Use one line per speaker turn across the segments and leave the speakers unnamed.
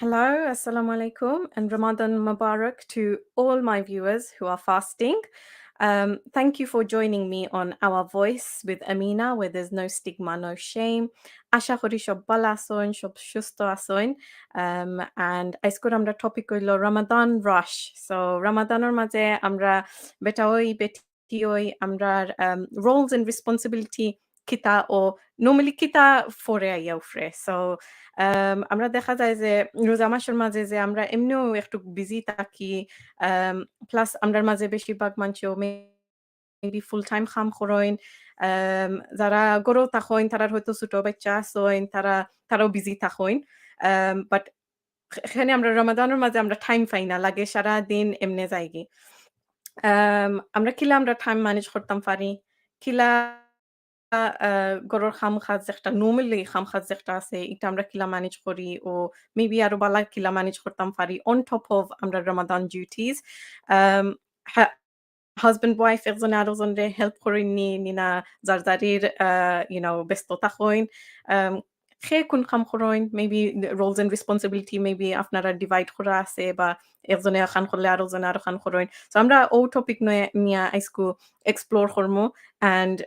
Hello, Assalamu alaikum, and Ramadan Mubarak to all my viewers who are fasting. Thank you for joining me on Our Voice with Amina, where there's no stigma, no shame. Asha kori shob bala asoin, shob shusto asoin. And aizkur amra topic hoilo Ramadan Rush. So Ramadanor maze amra beta oi beti oi amra roles and responsibility kita o normally kita fore ayaufre. So আমরা দেখা যায় যে রোজা মাসের মাঝে যে আমরা এমনিও একটু বিজি থাকি প্লাস আমরার মাঝে বেশিরভাগ মানুষও মেবি ফুল টাইম কাম করেন যারা গরো থাকেন তারার হয়তো ছোট বাচ্চা আছেন তারাও বিজি থাকেন বাট এখানে আমরা রমাদানের মাঝে আমরা টাইম পাই না লাগে সারা দিন এমনে যাইগে আমরা কিলা আমরা টাইম ম্যানেজ করতাম পারি কিলা গরর খাম-খাজ যেটা নরমালি খাম-খাজ যেটা আছে এটা আমরা কিলা ম্যানেজ করি ও মেবি আরো বালা কিলা ম্যানেজ করতাম পারি অন টপ অফ আমরা রমাদান ডিউটিস হাসব্যান্ড ওয়াইফ একজনে আরেকজনরে হেল্প করে নিনা যার যারির ব্যস্ততা হইন খে কোন কাম করেন maybe roles and responsibility maybe আপনারা ডিভাইড করা আছে বা একজনে খান করলে আরেকজনে আরো খান করেন সো আমরা ও টপিক নিয়ে আজকে এক্সপ্লোর করবো and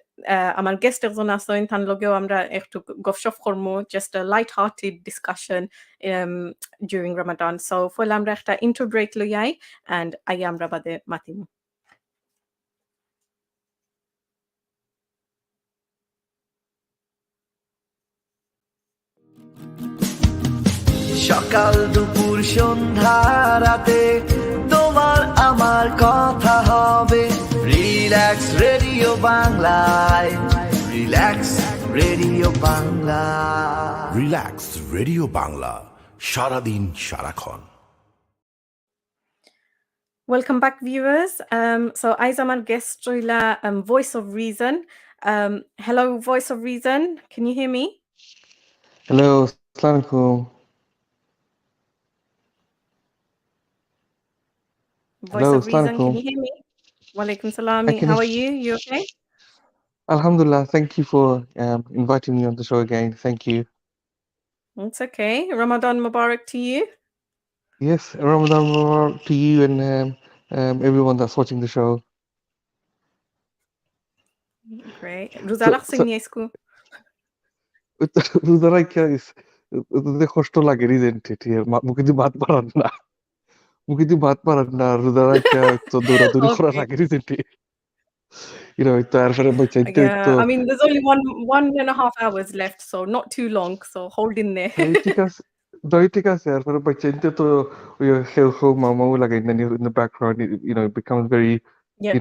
আমার গেস্ট একজন আছেন তার লগেও আমরা একটু গপসপ করবো just a light-hearted discussion during Ramadan so ফলে আমরা একটা intro break লই আই and আই আমরা বাদে মাতিমু
সকাল দুপুর সন্ধ্যা রাতে তোমার আমার কথা হবে রিল্যাক্স রেডিও বাংলায় relax radio Bangla
relax radio Bangla সারাদিন সারাক্ষণ
Welcome back, viewers. So, Aizamar guest Roila, Voice of Reason. Hello, Voice of Reason. Can you hear me?
Hello, Assalamu alaikum.
Voice
Hello,
of Reason,
Assalamu
can you hear me? Walaikum salam.
I can
How
hear-
are you? You okay?
Alhamdulillah, thank you for inviting me on the show again. Thank you.
It's okay. Ramadan Mubarak to you.
Yes, Ramadan Mubarak to you and everyone that's watching the show.
Great. Ruzalak
so-
Singh School.
রোজা রাখা যে কষ্ট লাগে Regent মুখে দিয়ে ভাত Parana না মুখে দিয়ে ভাত পারান না রোজা রাখা তো দৌড়াদৌড়ি করা
Okay.
লাগে রিজেন্ট তারপরে বাচ্চাইতে
Yeah,
তো
I mean, there's only one and a half hours left, so not too long. So hold in there.
ঠিক আছে ঠিক আছে তারপরে বাচ্চাইতে তো ওই হেউ হেউ মামাও লাগাই না in the background it becomes very
Yep.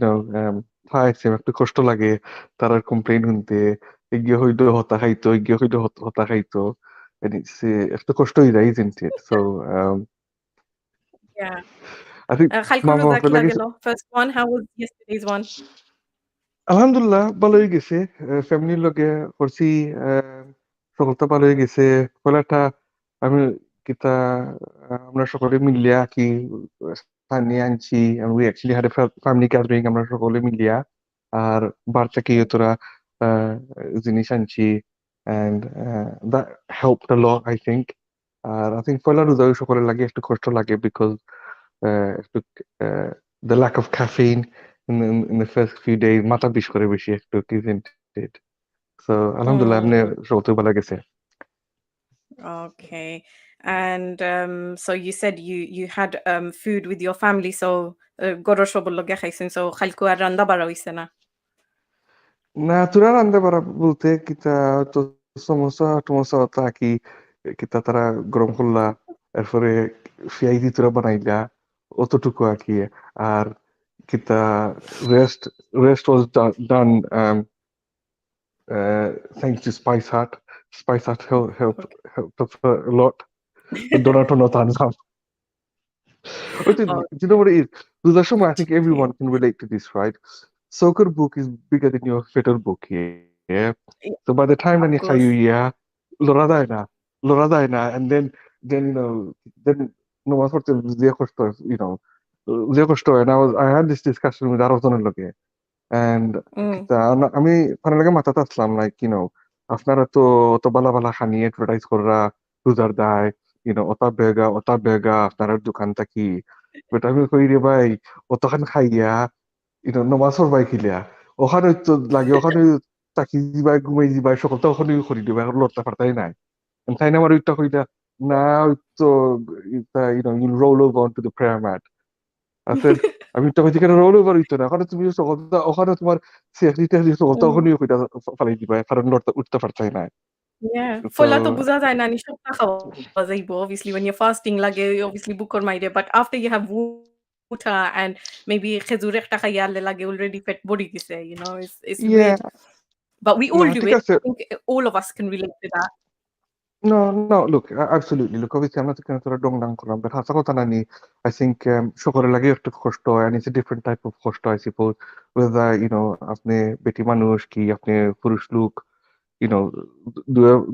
tiresome একটু কষ্ট লাগে তারা কমপ্লেইন শুনতে এগিয়ে হইতো হতা খাইতো এগিয়ে হইতো হতা খাইতো and it's একটু কষ্ট হয়ে যায় isn't it so
Yeah.
I think
Khalku
মামা
Roza
আপনার
Kila
লাগে
Gelo. First one, how was yesterday's one?
আলহামদুলিল্লাহ ভালোই গেছে ফ্যামিলির লগে করছি সকলটা ভালোই গেছে পয়লাটা আমি কিতা আমরা সকলে মিলিয়া কি নিয়ে আনছি we actually had a family gathering আমরা সকলে মিলিয়া আর বাচ্চাকে তোরা জিনিস আনছি and that helped a lot I think R I think পয়লা রোজা সকলের লাগে একটু কষ্ট লাগে because একটু the lack of caffeine in the first few days মাথা বিষ করে বেশি একটু isn't it so alhamdulillah আপনি সবতে ভালো গেছে
Okay. And so you said you had food with your family, so গরর সবর লগে খাইছেন, so খালকু আর রান্দা বাড়া হইছে না।
না তোরা রান্ধতে পারা বলতে কিতা তো সমোসা টমোসা তা কি কিতা তারা গরম করলা এরপরে ফিয়াইদি তোরা বানাইলা অতটুকু আর কি আর কিতা rest was done thanks to Spice Hut helped us a lot Donato Tanzam do you know what it is রোজার সময় I think everyone can relate to this right soccer book is bigger than your fitter book yeah so by the time
Of
when you
course.
lora যায় না and then then no matter what যে কষ্ট যে কষ্ট হয় and I had this discussion with আরেকজনের লগে and আমি ওখানে লাগে মাথাতে আসলাম like আপনারা তো বালা বালা খানি অ্যাডভার্টাইজ করা রোজার দায় ওটা বেগা আপনার দোকান থাকি বাট আমি কই রে ভাই অতখান খাইয়া নমাজ পড়বাই খিলিয়া ওখানে তো লাগে ওখানে তাকি দিবাই ঘুমাই দিবাই সকলটা ওখানে করি দিবা এখন লড়তে পারতাই নাই তাই না আমার ওইটা কইটা না ওই তো you roll over onto the prayer mat. I said, আমি তো কইছি কেন রোল ওভার হইতো না ওখানে তুমি সকলটা ওখানে তোমার সেক্রেটারি সকলটা
Mm.
ওখানে কইটা ফালাই দিবা কারণ লড়তে উঠতে পারতাই নাই
Yeah,
তো
ফইলা তো বুঝা যায় না নিঃশব্দ খাওয়া যাইবো। Obviously, when you're fasting লাগে obviously বুকর মাইরে, but after you have water and maybe খেজুর একটা খাইয়া লাগে already fat body দিছে, it's
yeah
weird. But we
না
all do
ঠিক
it.
আছে
I think all of us can relate to that.
No, look, absolutely. Look, obviously, I'm not going to dong dang kolam, but hasa kota nani, I think সকলের লাগে একটু কষ্ট হয়, and it's a different type of কষ্ট, I suppose. Whether, আপনি বেটি মানুষ কি আপনি পুরুষ লোক, you know,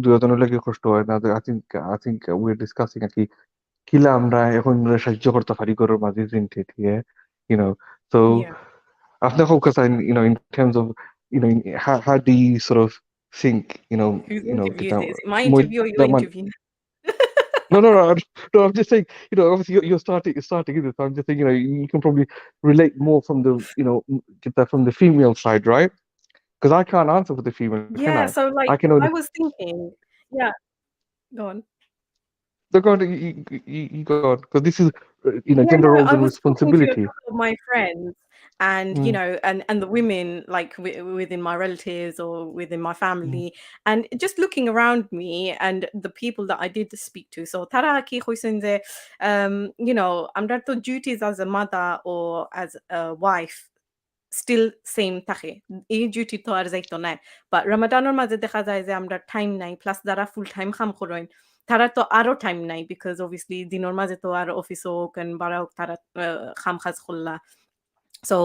দুজনের লাগে কষ্ট হয় না। I think we're discussing আর কি কিলা আমরা এখন সাহায্য করতে পারি ঘরের মাঝে জিনতে দিয়ে, you know. So,
Yeah.
আপনি focus on, in terms of, how do you sort of think,
Whose interview
kita
is it? Is it my interview or your
মহিলা
interview?
no, no. I'm just saying, obviously you're starting in this. So I'm just saying, you can probably relate more from the, get that from the female side, right? Because I can't answer for the female, can
Yeah,
I?
so, like,
I can only
I was thinking yeah, go on.
so go on, you go on, because this is,
Yeah,
gender
no,
roles
I
and
was talking to a
responsibility.
couple of my friends and,
Mm,
and the women, like, within my relatives or within my
mm,
family, and just looking around me and the people that I did speak to. So, তারা কি কইছেন যে, আমরা তো duties as a mother or as a wife still same থাকে। এই duty তো আর যাইতো নাই। বাট রমাদানের মাঝে দেখা যায় যে আমরা টাইম নাই। প্লাস যারা ফুল টাইম কাম করেন, তারা তো আরো টাইম নাই। বিকজ obviously দিনের মাঝে তো আর অফিসও হোক এন্ড বারা হোক তারা কাম-কাজ করলা। সো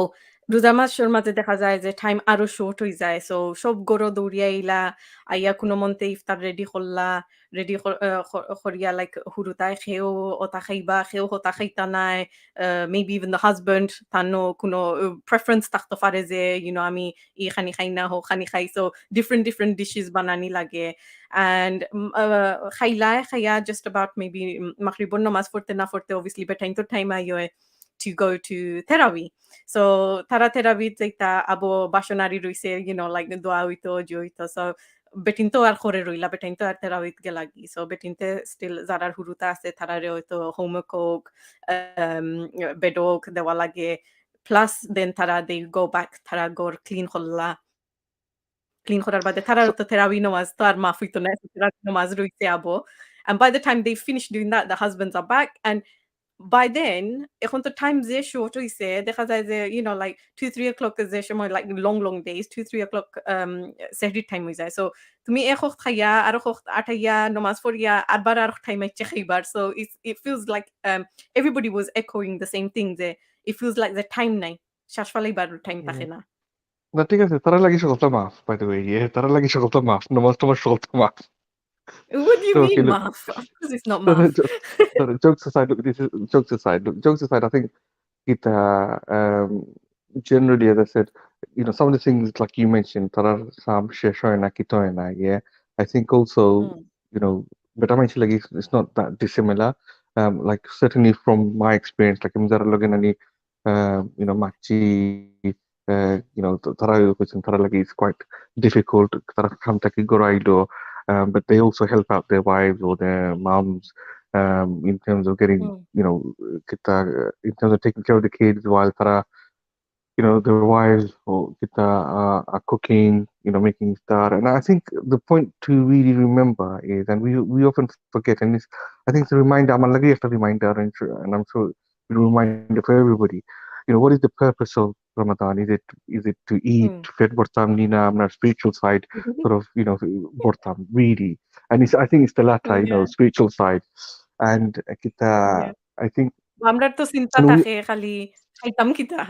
রোজা মাসের মাঝে দেখা যায় যে টাইম আরো শর্ট হয়ে যায়। সো সব গরো দৌড়িয়া আইলা, আইয়া কোনো মন্তে ইফতার রেডি করলা। রেডি করিয়া লাইক হুরুতায় খেয়েও ওতা খাইবা, খেয়েও ওতা খাইতা নাই। মেবি ইভেন দ্য হাসব্যান্ড তারনো কোনো প্রেফারেন্স থাকতে পারে যে আমি ই খানি খাই না, হো খানি খাই। সো ডিফারেন্ট ডিশেস বানানি লাগে। অ্যান্ড খাইয়া জাস্ট অ্যাবাউট মেবি মাগরিবর নামাজ পড়তে না পড়তে obviously বেটাইম তো টাইম আইয় to go to Terawi. So Tara Terawi যাইতা abo বাসনারি রইছে, like দোয়া হইতো, জি হইতো। So বেটিন তো আর করে রইলা, বেটিন তো আর তেরাউইত গেলাগি। So বেটিনতে স্টিল যারার হুরুতা আছে তারারে হয়তো হোমওয়ার্ক হোক, বেডওক দেওয়া লাগে। প্লাস দেন তারা they go back, তারা ঘর ক্লিন করলা। ক্লিন করার বাদে তারারও
so,
তো তেরাউই নামাজ তো আর মাফ হইতো না। তেরাউই নামাজ রইছে আবো। And by the time they finish doing that, the husbands are back and by then এখন তো টাইম যে শর্ট হইছে দেখা যায় যে like 2-3 o'clock যে সময় like long days 2-3 o'clock সেহরির time হয়ে যায়। সো তুমি এক ওয়াক্ত খাইয়া আর এক ওয়াক্ত আটাইয়া নামাজ পড়িয়া আবার আর টাইম আইছে খাইবার। So it feels like everybody was echoing the same thing যে it feels like the time নাই। শ্বাস ফালাইবার টাইম
mm.
থাকে না।
না ঠিক আছে তারা লাগি সকলটা মাফ by the way তারা লাগি সকলটা মাফ নামাজ তোমার সকলটা মাফ
What do you
okay
mean
look
math? Of course it's not
no, no,
math.
jokes aside look this is jokes aside I think it generally as I said some of the things like you mentioned tarar sam শেষ হয় না কিতো হয় না yeah I think also
Mm,
but I mentioned like it's not that dissimilar like certainly from my experience like I'm zara login ani machi তারা কইছেন তারা লাগে it's quite difficult তারা খাম থেকে গড়াইলো but they also help out their wives or their moms in terms of getting
mm,
you know kita in terms of taking care of the kids while তারা their wives or kita are cooking, making star. And I think the point to really remember is, and we often forget, and I think it's a reminder. I'm lagi a reminder, and I'm sure it's a reminder for everybody. What is the purpose of Ramadan? Is it to eat,
mm.
fit bortam nina, our spiritual side, sort of, bortam really, and I think it's the latter,
Yeah,
spiritual side, and
yeah.
kita, I think,
আমরার তো চিন্তা
and we
থাকে খালি খাইতাম কিতা?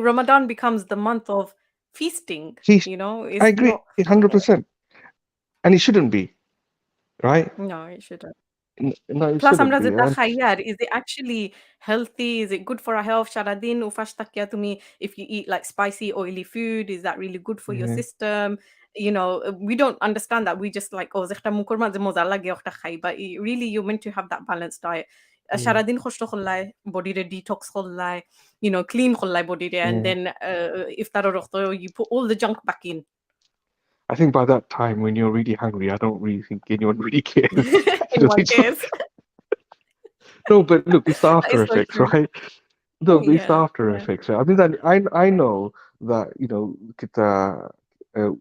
Ramadan becomes the month of feasting,
feast. I
It's
agree,
not
100%. And it shouldn't be, right?
no, it shouldn't.
No, it
Plus
shouldn't
আমরা
be.
যেটা খাই আর, is it actually healthy? Is it good for our health? সারাদিন উপাস থাকিয়া তুমি if you eat like spicy, oily food, is that really good for your
Yeah.
system? we don't understand that. We just like, oh, একটা মুখের মাঝে মজা লাগে একটা খাই। But really you're meant to have that balanced diet.
mm,
সারাদিন কষ্ট করলাই, বডিরে detox করলাই, clean করলাই বডিরে, and
mm.
then ইফতারের রক্ত you put all the junk back in.
I think by that time, when you're really hungry, I don't really think anyone really cares.
Anyone
It's
cares?
no, but look, it's the
That
after
is so
effects,
true.
right? No, it's the
Yeah,
after
yeah.
effects. Right? I mean, that I know that kita uh,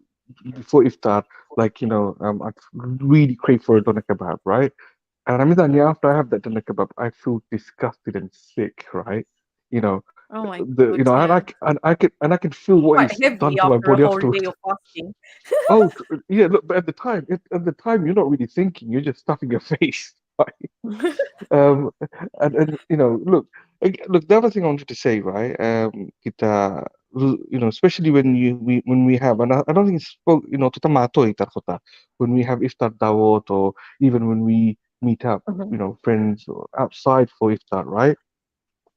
before iftar, like I really crave for a doner kebab, right? And I mean that after I have that doner kebab, I feel disgusted and sick, right? You know,
Oh my
the
God,
and
yeah.
I can feel what
Quite
it's done
heavy
to my
after a
body
whole day
afterwards.
of fasting.
Oh, yeah, look, but at the time, you're not really thinking, you're just stuffing your face, right? Um, and look, look, the other thing I wanted to say, right? Especially when we have, and I don't think it's spoke, tutamato itar kota, when we have iftar dawat or even when we meet up,
Mhm.
friends or outside for iftar, right?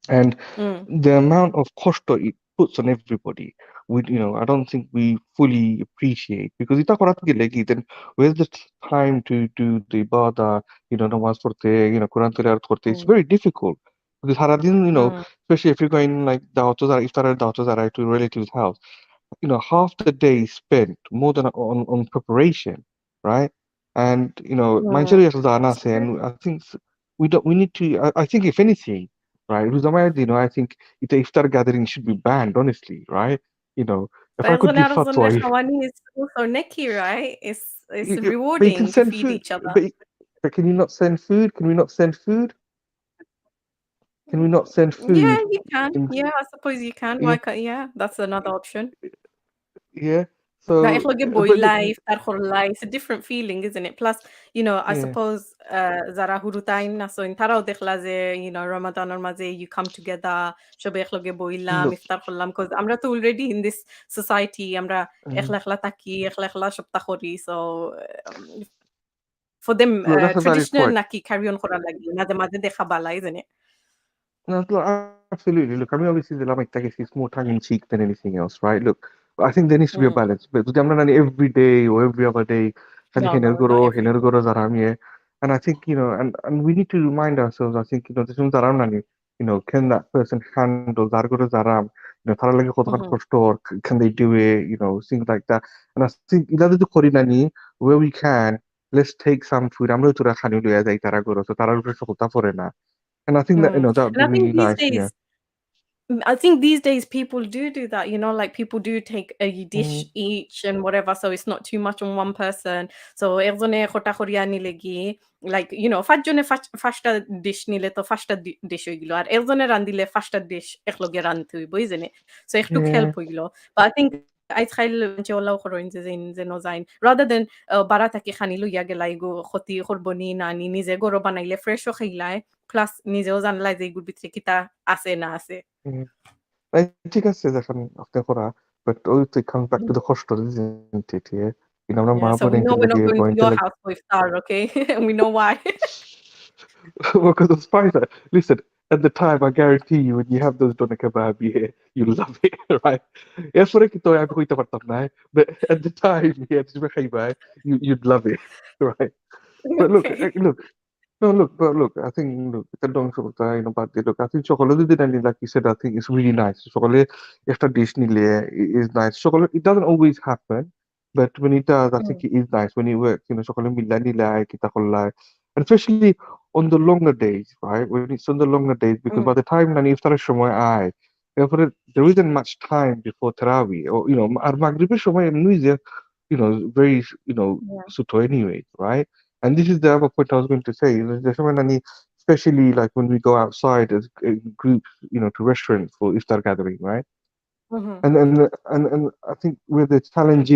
And
Mm,
the amount of kosto it puts on everybody, I don't think we fully appreciate because ita করা থেকে লেগে then where's the time to do the ibadah, namaz পড়তে, Quran tilawat করতে. It's
mm,
very difficult because সারাদিন,
mm,
especially if you're going like iftar dawat to relatives house, half the day is spent more than on preparation, right? And
mm.
manchari asal
That's
and
true.
I think we need to, I think if anything, right, Ruzamaya, I think the iftar gathering should be banned, honestly, right? You know, if I could
But
give fatwa,
Arizona Hawani is also necky, right? It's
but you can
rewarding to
send
feed
food,
each other.
but can you not send food? Can we not send food? Can we not send
Yeah,
food?
you can.
In,
Yeah, I suppose you can.
yeah,
Why can't, yeah, that's another option.
yeah.
Like
So,
إخلاقي boy
but look,
life, tarkhor life, it's a different feeling, isn't it? Plus, I
yeah,
suppose Zara Hurutain naso in Tarao dekhlaze, Ramadan or Maze, you come together, shobe إخلاقي boy lam,
look,
iftar khullam, because amra to already in this society, amra
mhm.
إخلاقلا taki, إخلاقلا shop takhori, so for them,
Look, that's a valid
traditional
point.
naki carry on khora lagi, maze maze dekha bala, isn't it?
No, look, absolutely. Look, I mean, obviously, the Islamic Tagis is more tongue in cheek than anything else, right? Look, I think there needs to be a
Mm.
balance. But যদি আমরা নানি every day or every other day, খালি
No, no, not every
হেনের
day.
গরো zaramie. And I think, and we need to remind ourselves, I think, this is zaram nani, can that person handle zargoro zaram, তারা লাগে কতখান
Mhm.
কষ্ট, or can they do it, things like that. And I think, ইলা যদি করি nani, where we can, let's take some food. আমরা তোরা খানি লইয়া যাই তারা গরো, so তারার উপরে সকলতা পড়ে না. And I think that,
Mm.
that would
And
be
I think
really
these
nice,
days, I think these days people do that, like people do take a dish
Mm,
each and whatever, so it's not too much on one person. So erzone khota khoria nile gi, like, fajjone fashta dish nile to fashta dish হইলো আর একজনে রান্দিলে ফার্স্টটা dish একলগে রান্ধতে হইব, isn't it? So একটুক
yeah.
help হইলো. But I think আইজকাইল যে ওলাও খরইন যে no zain rather than বারা থাকি খানি লইয়া গেলাই গো খতি করবনি নানি নিজে গরো বানাইলে ফ্রেশ ও খাইলাই প্লাস নিজেও জানলাই যে এগুর ভিতরে কিতা আছে না আছে।
Mm. ঠিক আছে যখন আপনি করা, but ওই it comes back to the কষ্ট, isn't it? Yeah. আমরা মা
Yeah, so
বোন
we know we're not going to
বইনতে
your
লাগে
house for iftar, okay? And we know why.
because of spider. Listen, at the time, I guarantee you, when you have those doner kebab, yeah, you love it, right? এরপরে কিন্তু আমি কইতে পারতাম না, but at the time, yeah, তুমি খাইবা, you'd love it, right? But look,
Okay.
look. No, look, I think, look, এটা ধ্বংস করতে হয়, বাদ দিয়ে, look, I think সকলে যদি না নিলে, like you said, I think it's really nice. সকলে একটা dish নিলে is nice. সকলে, it doesn't always happen, but when it does, I think
Mm,
it is nice when it works. সকলে মিল্লা নিলে কিতা করলা, and especially on the longer days, right? When it's on the longer days, because
mm,
by the time না ইফতারের সময় আয়, এরপরে there isn't much time before Tarawih, or আর মাগরিবের সময় এমনি যে, very,
yeah.
ছোট anyway, right? And this is the other point I was going to say. There's so many, especially like when we go outside as groups, to restaurants for iftar gathering, right?
Mhm.
And I think where the challenge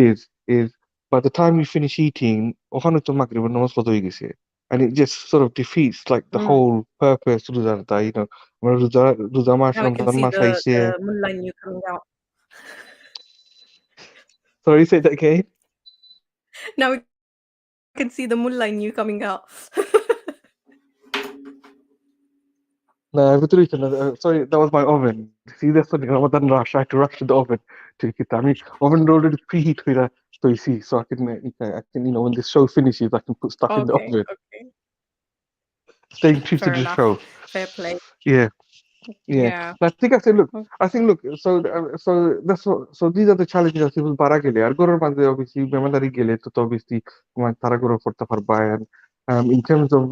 is by the time we finish eating, ওখানে তো মাগরিবের নামাজ কত হয়ে গেছে, and it just sort of defeats like the
Mm.
whole purpose to রোজাটা, আমরা রোজা মাস,
Now I can
Ramzan
see
মাস আইছে.
the mullah in you coming out.
Sorry, say that again.
Now I can see the mullah in you coming out.
No, ভিতরে হইছে না। Sorry, that was my oven. See, that's the Ramadan rush. I had to rush to the oven to get that. I mean, oven already preheat হইরা তৈছি, so I can, when this show finishes, I can put stuff in the
Okay,
oven.
okay.
Staying true to
Fair
the
enough.
show.
Fair play.
Yeah. Yeah,
Yeah.
but I think I said, look,
Mm,
I think, look, so that's what, so these are the challenges that people para gele. Ar gorar manje obviously memandari gele to obviously man tara gorar korte parba. And in terms of,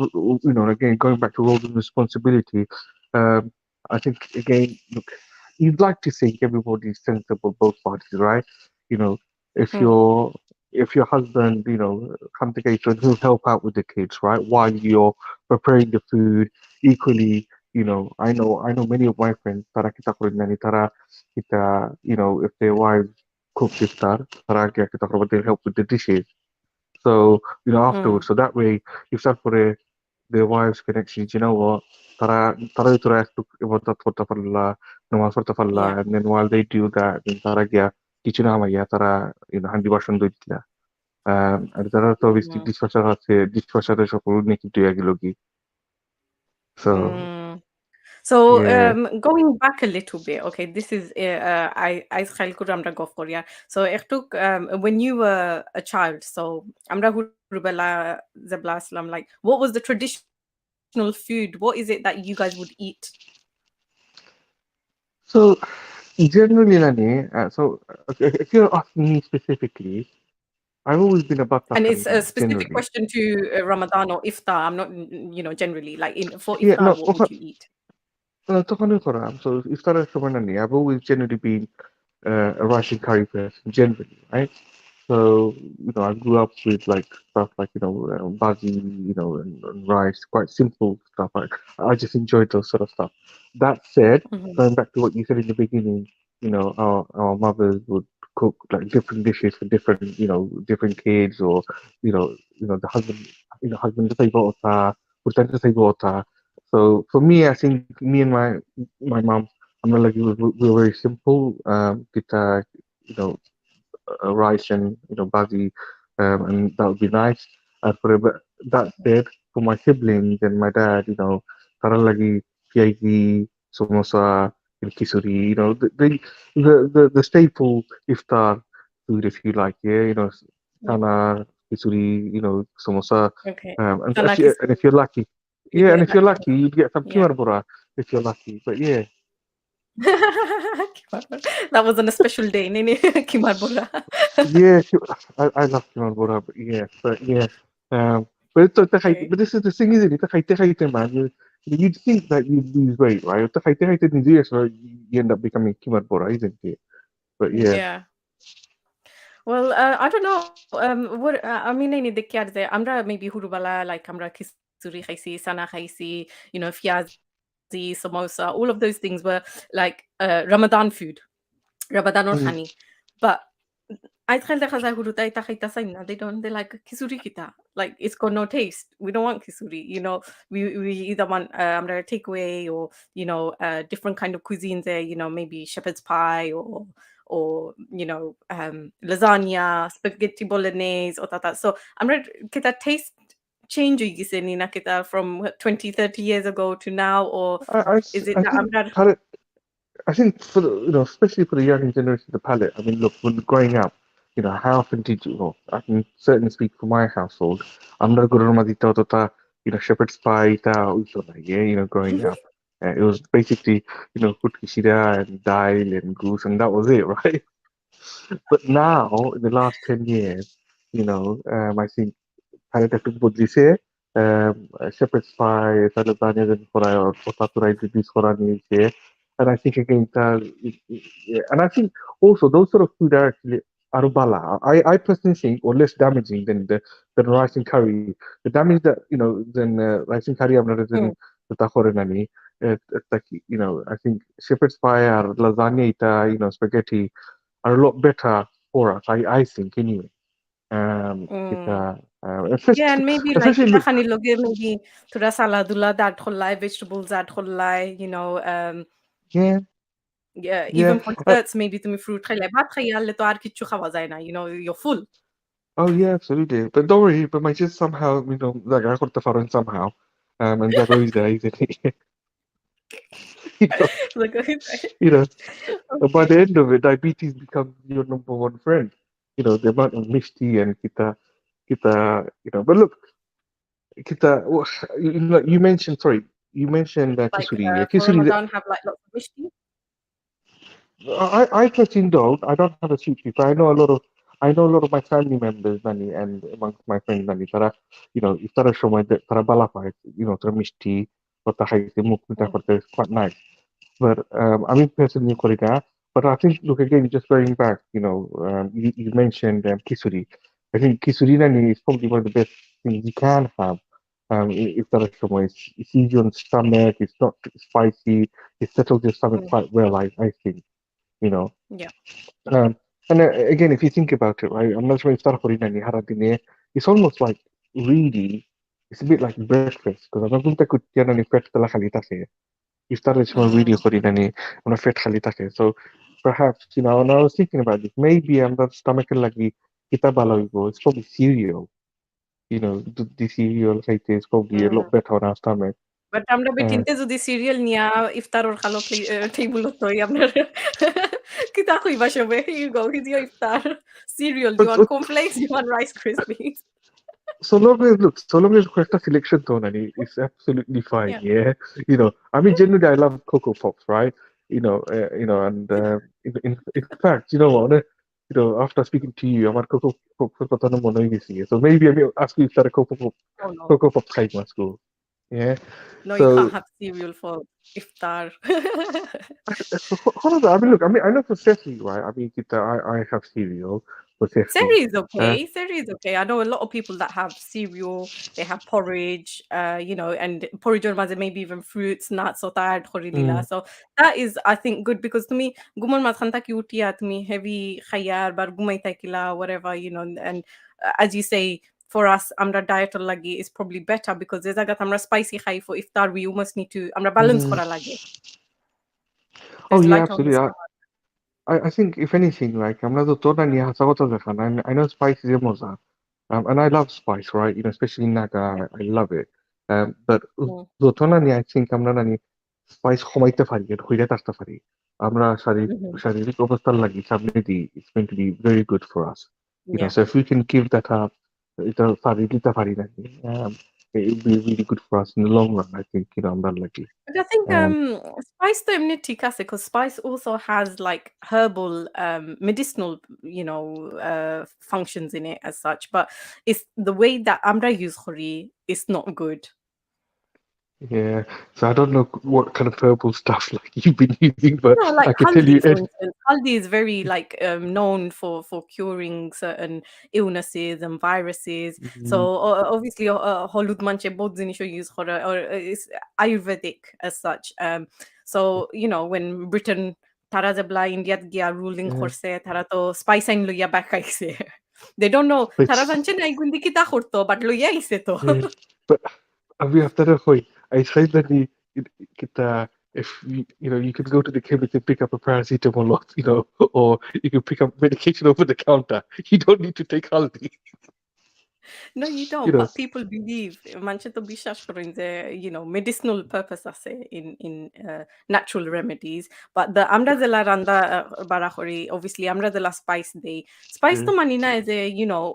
again going back to roles and responsibility, um, I think again, look, you'd like to think everybody's sensible, both parties, right? You know, if
mm,
your if your husband, come together and he'll help out with the kids, right, while you're preparing the food, equally. I know many of my friends, tara kita kore nani, tara kita, if their wives cook iftar, tara kaya kita kore, they'll help with the dishes. So,
mm,
afterwards, so that way, iftar kore, their wives can actually, you know what, tara ito একটু ibadat করতে পারলা, নামাজ পড়তে পারলা,
yeah.
and then while they do that, then tara gya কিছু না হামাইয়া তারা, হান্ডি বাসন ধুই দিলা। আর তারা তো obviously
Mm,
dishwasher আছে, dishwasher সকল নাকি দুইয়া গেল কি। So,
mm. So,
yeah.
going back a little bit, okay, this is I খেয়াল করে আমরা গফ করি। So, একটু when you were a child, so আমরা হুরুবেলা জেবলা আসলাম, like what was the traditional food? What is it that you guys would eat?
So generally, Nani, if you're asking me specifically, I've always been a
And it's
Batakari
a
man,
specific
generally.
question to Ramadan or iftar. I'm not, generally like in for
Yeah,
iftar,
no,
what would you eat?
তখনই করা। So ইফতারের সময় Nani, I've always generally been a rice and curry person, generally, right? So, I grew up with like stuff like, bazi, and rice, quite simple stuff. I just enjoyed those sort of stuff. That said,
Mhm,
going back to what you said in the beginning, our mothers would cook like different dishes for different kids, or, the husband, husband to say bota, husband to say bota. So for me, I think me and my mom, I'm not like, we were very simple. Kita, you know, rice and bhaji, and that would be nice. But that said, for my siblings and my dad, tara lagi piyaji, samosa, and kisuri, the staple iftar food, if you like, yeah,
yeah,
sana, kisuri, samosa,
okay.
and
Chana
if you're
kisori,
lucky,
you
yeah, and
get
if
that
you're lucky, you'd get some
yeah.
kimar bora if you're lucky. But yeah.
Kimar bora. That was on a special day, nene kimar bora.
Yeah, I love Timon Bora, but yeah. Um,
Okay.
but this is the thing, isn't it? It's man. You'd think that you'd lose weight, right? So you end up becoming Kimar Bora, isn't it? But yeah.
Yeah. Well, I don't know. What আমি নাই দেখি আর যে আমরা maybe হুরুবালা like আমরা খিচুড়ি খাইছি, সানা খাইছি, fiyazi, samosa, all of those things were like Ramadan food, Ramadan or
Mm.
khani. But আজকাল দেখা যায় হুরুতা এটা খাইতা চাই না। They like খিচুড়ি কিতা? Like it's got no taste. We don't want khichuri, We either want আমরা takeaway or different kind of cuisines there, maybe shepherd's pie or lasagna, spaghetti bolognese or that. So আমরা কিতা taste change হয়ে গেছে নি না কিতা from 20, 30 years ago to now, or is it
I
that
think
আমরা
I think for the, especially for the younger generation, the palate. I mean, look, when growing up, how often did you? Well, I can certainly speak for my household. I'm not good at shepherd's pie, yeah, growing up. It was basically, kutkishida and dal and goose, and that was it, right? But now, in the last 10 years, I think খানিকটা একটু বদলিছে। shepherd's pie, lasagna যেন করা হয়, potato introduce করা নিয়েছে। And I think again, yeah, and I think also those sort of food are actually arubala. I personally think, or less damaging than rice and curry. The damage that than rice and curry, I'm not than
Mm,
the tahore nani. It's like I think shepherd's pie or lasagna, spaghetti are a lot better for us. I think anyway. Kita,
mm. Yeah, and
especially,
maybe like
especially
kita
look,
khani loge maybe थोड़ा saladullah add khollai, vegetables add khollai,
yeah,
yeah,
yeah.
even for desserts maybe তুমি fruit খাইলে, ভাত খাইয়ালে তো আর কিচ্ছু খাওয়া যায় না, you're full.
Oh yeah, absolutely. But don't worry, but my just somehow, like I got the foreign somehow, and that goes there, isn't it? You know,
Like,
you know. By
okay.
the end of it, diabetes becomes your number one friend. You know, the amount of mishti and but look, you mentioned, sorry, you mentioned
Like
kisuri.
for
Kisuri,
Ramadan, have like lots of mishti.
I personally don't. I don't have a sweet tooth. I know a lot of my family members, Nani, and amongst my friends, Nani, if তারা সময় তারা বালা পায়, তারা মিষ্টি কথা খাইতে মুখ মিঠা
Mm,
করতে it's quite nice. But I mean, personally, Korika, but I think, look again, just going back, you mentioned kisuri. I think kisuri nani is probably one of the best things you can have. If there are some ways, it's easy on the stomach, it's not spicy, it settles your stomach
mm,
quite well, I think, you know.
yeah.
Um, and again, if you think about it, right, I'm not sure if nani haradine, it's almost like really, it's a bit like breakfast because I'm not going to cook nani fat tala khalita ইফতারের সময় video
Mm,
করি নানি আমরা পেট খালি থাকে so perhaps and I was thinking about this maybe আমরা স্tomachের লাগি কিতা ভালো হইব it's probably cereal the cereal খাইতে is probably a lot
mm.
better on our stomach
but আমরা
uh,
বেটিনতে যদি সিরিয়াল নিয়া ইফতার ওর খালো টেবুলত হই আপনার কিতা কইবা সবে you go with your iftar cereal do you
but
want cornflakes do you want rice krispies
so long as কয়েকটা selection তো নানি it's absolutely fine
yeah
yeah I mean genuinely I love Cocoa Pops right and in fact what after speaking to you আমার Cocoa Pops এর কথা মনে হয়ে গেছে so maybe আমি আজকে ইফতারে
oh no
Cocoa Pops খাই school yeah
no
so
you can't have cereal for iftar
hold on I mean look I know for safety right I mean I have cereal for safety
Seri is okay. Seri is okay. I know a lot of people that have cereal, they have porridge, and porridge or maze maybe even fruits, nuts or that
mm,
lila. So that is, I think, good because to me, gumon mathanta ki utia to me heavy khayar bar gumay takila, whatever, and as you say, for us, amra diet lagi is probably better because there's agat amra spicy khai for iftar, we almost need to amra balance
mm.
kora lagi.
Oh
There's
yeah
light on the
absolutely
stomach.
I think if anything like আমরা তো তোর না নিয়ে হাসা কথা দেখান I know spice is মজা and I love spice right especially in Naga
Yeah.
I love it but
Mm.
যত না নিয়ে I think আমরা না নিয়ে স্পাইস কমাইতে পারি আর হইরে থাকতে পারি আমরা
Mhm.
শারীরিক অবস্থার লাগি সামনে দিই it's going to be very good for us
Yeah.
so if we can give that up এটা পারি দিতে পারি নাকি it will be really good for us in the long run I think আমরা লাগি
But I think
um,
spice to এমনি ঠিক আছে because spice also has like herbal medicinal functions in it as such but it's the way that আমরা use করি is not good.
Yeah, so I don't know what kind of herbal stuff like you've been using, but
No,
I
like
can tell
haldi,
you,
for instance. Haldi is very like known for curing certain illnesses and viruses. So
mm,
obviously, holud manche bod জিনিসও use করে or is Ayurvedic as such. So when Britain তারা যেবলা ইন্ডিয়াত গিয়া ruling
yeah,
করছে তারা তো spice আইন লইয়া back আইছে. They don't know তারা
but
জানছে না এগুন দি কিতা করতো but লইয়া আইছে তো.
yeah, but we have to know. I tried that if you can go to the chemist and pick up a paracetamol, or, or you can pick up medication over the counter. You don't need to take haldi.
No, you
You
don't,
know,
but people believe মানুষে তো বিশ্বাস করেন যে medicinal purpose আছে in natural remedies. But the আমরা যেলা রান্দা বাড়া করি, obviously আমরা যেলা spice দেই, spice
yeah,
তো মানি না যে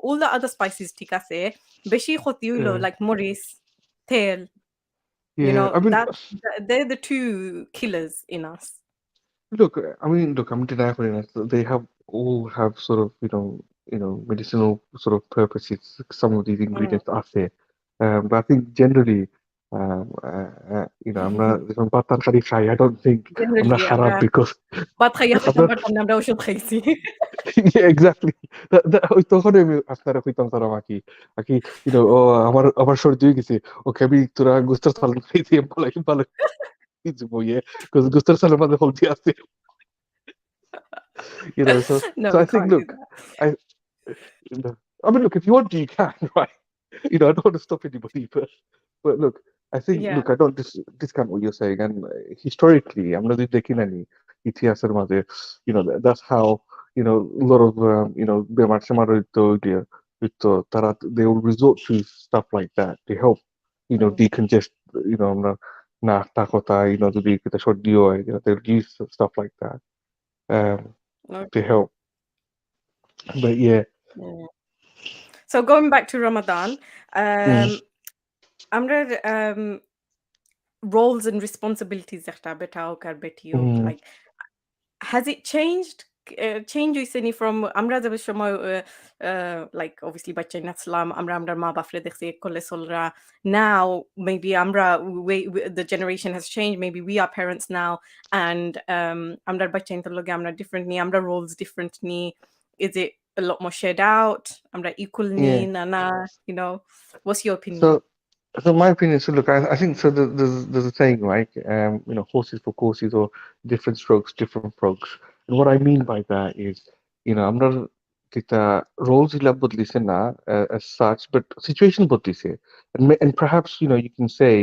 all the other spices ঠিক আছে, বেশি ক্ষতি হইলো
yeah,
like মরিচ, তেল,
yeah. I mean,
that they're the two killers in us.
look, I'm denying it. They have all have sort of, medicinal sort of purposes. Some of these
Mm.
ingredients are there, but I think generally, I'm not. If I'm bad খাই, I don't think I'm not
Generally আমরা
harab because
ভাত খাইয়া
I'm
খাইতাম
not.
পারতাম না আমরা ওষুধ খাইছি।
Yeah, exactly. ওই তখন আমি আপনারা কইতাম তারা মাকি আকি ও আমার সর্দি হয়ে গেছে ওকে আমি তোরা গুস্তার সালাম খাইছি ভালো ভালো কিছু বইয়ে because গুস্তার সালাম মাঝে হলদি আছে so
No,
I
we
think,
can't do
look,
that.
I, I mean, look, if you want to, you can, right? I don't want to stop anybody, but look, I think,
Yeah.
look, I don't discount what you're saying, and historically, I'm not taking any ইতিহাসের মাঝে, that's how, a lot of, বেমার সেমার হইতো, তারা, they will resort to stuff like that to help,
Mm.
decongest, naak takota, যদি kita সর্দিও হয়, they'll use stuff like that um,
Okay.
to help. But yeah,
Yeah. So going back to Ramadan,
mm,
আমরা roles and responsibilities একটা বেটা হোক আর বেটি হোক,
mm,
like has it changed? Change হইছে নি from আমরা যাদের সময় like obviously বাচ্চা নাচলাম, আমরা আমরার মা-বাপরে দেখছি এক কোলে চলরা। Now maybe আমরা the generation has changed. Maybe we are parents now and আমরার বাচ্চা নিতে লগে আমরা different নি, আমরা roles different নি. Is it a lot more shared out? আমরা equal নি
yeah.
না, you know? What's your opinion?
So, so my opinion. So look, I think so. There's a saying, right? Horses for courses or different strokes, different frogs. And what I mean by that is, আমরা kita roles ila বদলিছে না as such, but situation বদলিছে. And perhaps you can say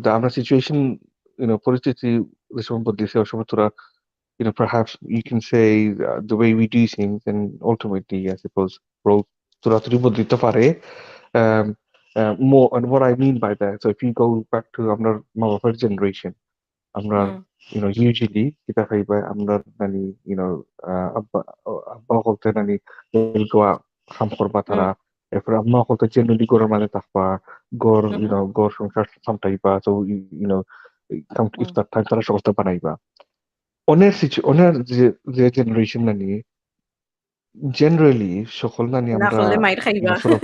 that আমরা situation পরিস্থিতি যেসব বদলিছে ওসব তোরা perhaps you can say the way we do things, and ultimately, I suppose, roles তোরা বদলিতে পারে. Um, more, and what I mean by that, so if you go back to our mother generation, আমরা
Mm,
usually kita খাইবা আমরা নানি আব্বা বলতে নানি they'll go out কাম করবা তারা,
mm,
এরপর আম্মা বলতে generally গরের মাঝে থাকবা, গড়
mhm,
গড় সংসার সামটাইবা, so come to
mm.
Iftar time তারা সহজে বানাইবা। অনের যে জেনারেশন নানি জেনারেলি সকল নানি
না
আমরা
করলে মাইর খাইবা।
sort of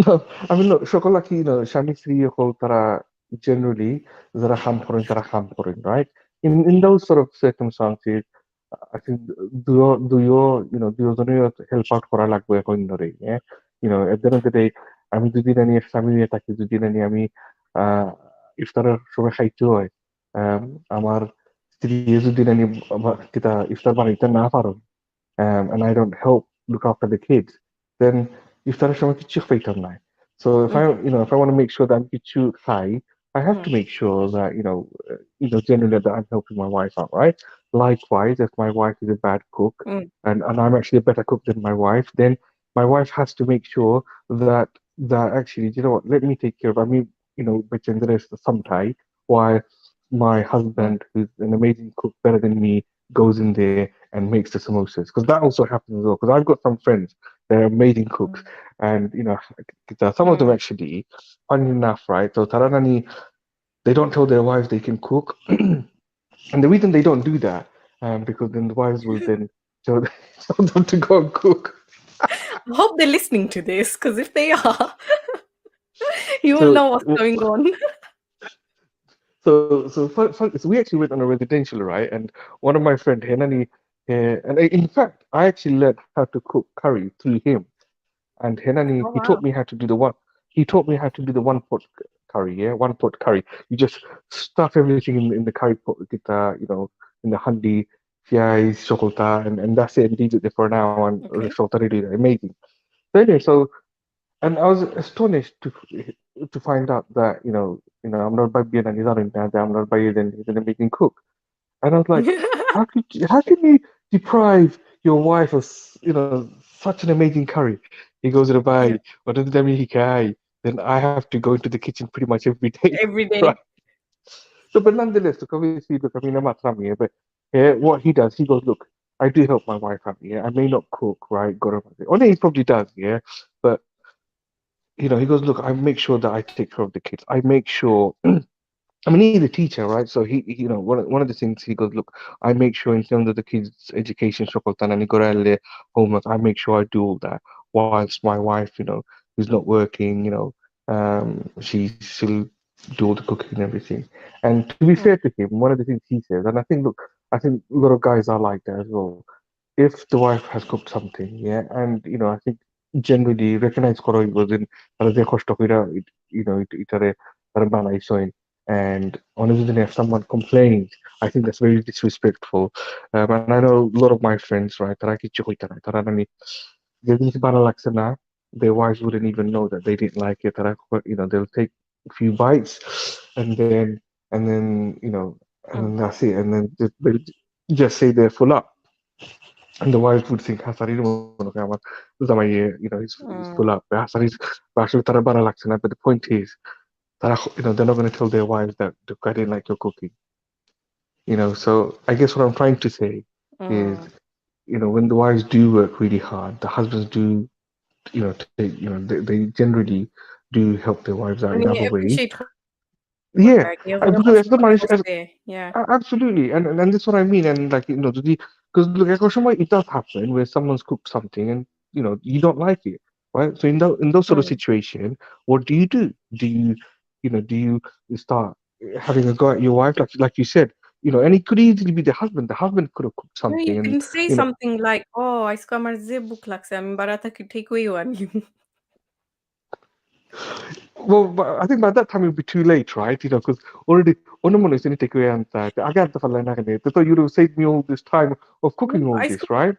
no, I mean, look, সকল কি, স্বামী স্ত্রী হল তারা generally যারা কাম করেন তারা কাম করেন, right? In those sort of circumstances, I think দুজনের হেল্প আউট করা লাগবে এখন ধরে, হ্যাঁ? at the end of the day, আমি যদি নানি স্বামী নিয়ে থাকি, যদি নানি আমি আহ ইফতারের সময় খাইতে হয়, আম, আমার স্ত্রী যদি নানি কিতা ইফতার বানাইতে না পারো, and I don't help look after the kids, then ইফতারের সময় কিচ্ছু পাইতাম না। So
Mhm,
if I want to make sure that I'm kichu high, I have to
mm,
make sure that generally that I'm helping my wife out, right? Likewise, if my wife is a bad cook,
mm,
and I'm actually a better cook than my wife, then my wife has to make sure that actually, what, let me take care of. I mean, but there is some tie while my
mm,
husband, who's an amazing cook, better than me, goes in there and makes the samosas, because that also happens as well. Because I've got some friends, they're amazing cooks,
mm,
and some of them
mm.
actually, funny enough, right? So Taranani, they don't tell their wives they can cook, and the reason they don't do that, because then the wives will then tell, tell them to go and cook.
I hope they're listening to this, because if they are, you will
So
know what's going on.
so we actually went on a residential, right? And one of my friend Henani, in fact, I actually learned how to cook curry through him. And Henani,
Oh,
he taught
wow.
me how to do the one. He taught me how to do the one pot curry. Yeah, one pot curry. You just stuff everything in the curry pot, get in the handi, fiais, chocolate, and that's it. And leave it there for an hour, and
Okay.
chocolate ready. Amazing. So anyway, and I was astonished to find out that I'm not by being an I'm not by then he's an amazing cook. And I was like, how can you deprive your wife of such an amazing curry? He goes to
Yeah,
buy what does that mean he can, then I have to go into the kitchen pretty much every day.
every
Right.
day.
So but nonetheless, look, obviously, look, I mean, I'm not from here, but what he does, he goes, look, I do help my wife out, yeah. I may not cook, right? Or he probably does, yeah. But he goes, look, I make sure that I take care of the kids. I make sure I mean, he's a teacher, right? So one of the things he goes, look, I make sure in terms of the kids' education, Shokotan and Igorelle homework, I make sure I do all that. Whilst my wife, who's not working, she'll do all the cooking and everything. And to be
Mm,
fair to him, one of the things he says, and I think, look, I think a lot of guys are like that as well. If the wife has cooked something, yeah, and I think generally recognize করা হইব যে তারা যে কষ্ট কইরা এটারে তারা বানাইছেন, and honestly, if someone complains, I think that's very disrespectful. And I know a lot of my friends, right, তারা কিচ্ছু কইতে না, তারা মানে যে জিনিস ভালো লাগছে না, their wives wouldn't even know that they didn't like it. তারা they'll take a few bites, and then and
mm,
then that's it, and then they'll just say they're full up. And the wife would think হাসারির মনে হয় আমার জামাই he's full
mm,
up হাসারির আসলে তারা ভালো লাগছে না, but the point is that they're not going to tell their wives that look, I didn't like your cooking. So I guess what I'm trying to say is,
Mm.
when the wives do work really hard, the husbands do, they generally do help their wives out in
মানে
other ways.
appreciate করতে
Yeah,
হয়। কেউ যেন
because
কষ্ট
as the
করে
man,
করছে। Yeah.
absolutely, and that's what I mean, and like because look, it does happen where someone's cooked something and you don't like it, right? So in those sort of
Mm.
situation, what do you do? Do you start having a go at your wife, like you said, and it could easily be the husband. The husband could have cooked
No,
something,
you
and
can say
you know,
something like, "Oh, আজকে আমার যে ভুক লাগছে আমি বাড়া থেকে takeaway আনি।"
well, but I think by that time it would be too late, right? Because already, oh no, it's any takeaway answer. I got the fella. So you'd have saved me all this time of cooking all
আইসকো
this, right?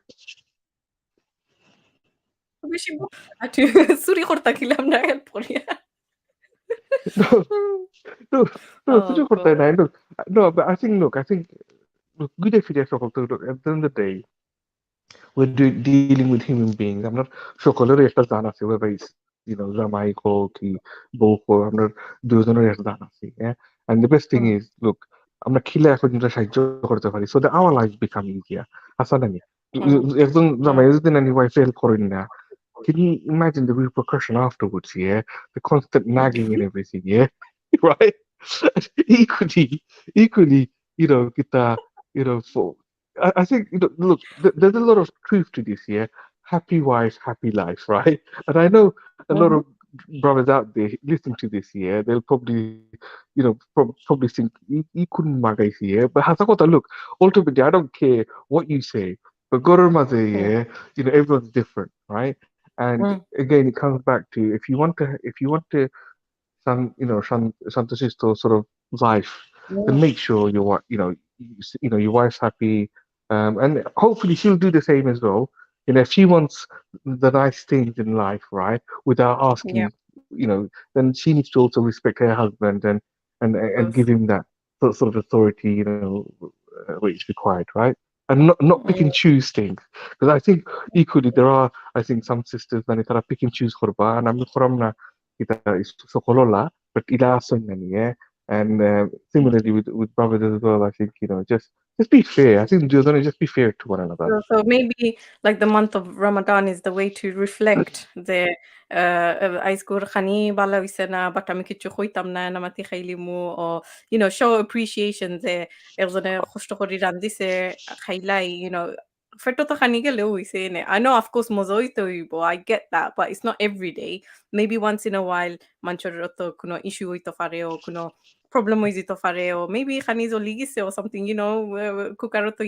বেশি ভুক চুরি করতা খিলাম না help করিয়া।
No, no, no,
Oh
such a good
God.
thing. Look, no, but I think, look, good if you look, at the end of the day, dealing with human beings. I'm not সকলেরই একটা জান আছে, whether it's, জামাই হোক কি বউ হোক, আমরা দুজনের একটা জান আছে, yeah? And the best thing
Mm.
is, look, আমরা খিলে এখন যেটা সাহায্য করতে পারি, so that our lives become easier. আসলে নাকি?
Mm.
একজন
Mm.
জামাই যদি নানি ওয়াইফ হেল্প করেন না, can you imagine the repercussion afterwards, yeah? The constant nagging and everything, yeah? Right? Equally, kita, for I think, look, there's a lot of truth to this, yeah? Happy wife, happy life, right? And I know a lot
Mhm.
of brothers out there listening to this, yeah, they'll probably, probably think, you couldn't magay here, but has got to look, ultimately, I don't care what you say, but God Mother,
Mm.
yeah, everyone's different, right? And
Mm.
again, it comes back to, if you want to Santoshisto sort of life, then
Mm.
make sure your wife's happy, and hopefully she'll do the same as well. If she wants the nice things in life, right, without
Yeah,
asking, then she needs to also respect her husband
of
and
course.
give him that sort of authority, where it's required, right? And not pick and
Mm.
choose things, because I think equally there are, I think, some sisters that are pick and choose khurba, and I'm kita sokolola, but ila asoy yeah. And similarly with brothers as well, I think just be fair. I think you're gonna just be fair to one another.
So maybe like the month of Ramadan is the way to reflect যে আইজগুর খানি বালা হইছে না but আমি কিচ্ছু কইতাম না নামাতি খাইলিমু or show appreciation যে একজনে কষ্ট করে রান্ধিছে খাইলাই ফেটো তো খানি গেলেও হইছে নে I know of course মজা হইতে হইব I get that but it's not every day maybe once in a while মানুষের তো কোনো ইস্যু হইতে পারে ও কোনো প্রবলেম হয়ে যেতে পারে ও মেবি খানি জ্বলি গেছে or something কুকারও তো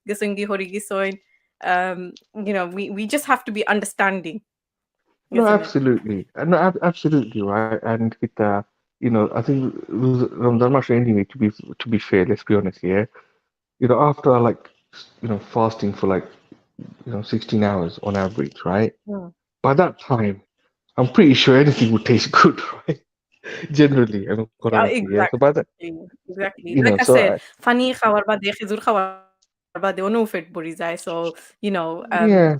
Gesungen Horigisoin. We just have to be understanding,
No,
isn't it?
absolutely, no, absolutely right. And kita, I think Ramadan Rush anyway. To be fair, let's be honest here. After like fasting for like 16 hours on average, right?
Mm.
By that time, I'm pretty sure anything would taste good, right? Generally, I'm
Yeah,
gonna say, yeah. So by that,
exactly. Exactly. Like I
so
said, funny খাওয়ার বাদে খেজুর খাওয়ার বাদে অন্য পেট ভরে যায়. So, you know,
yeah,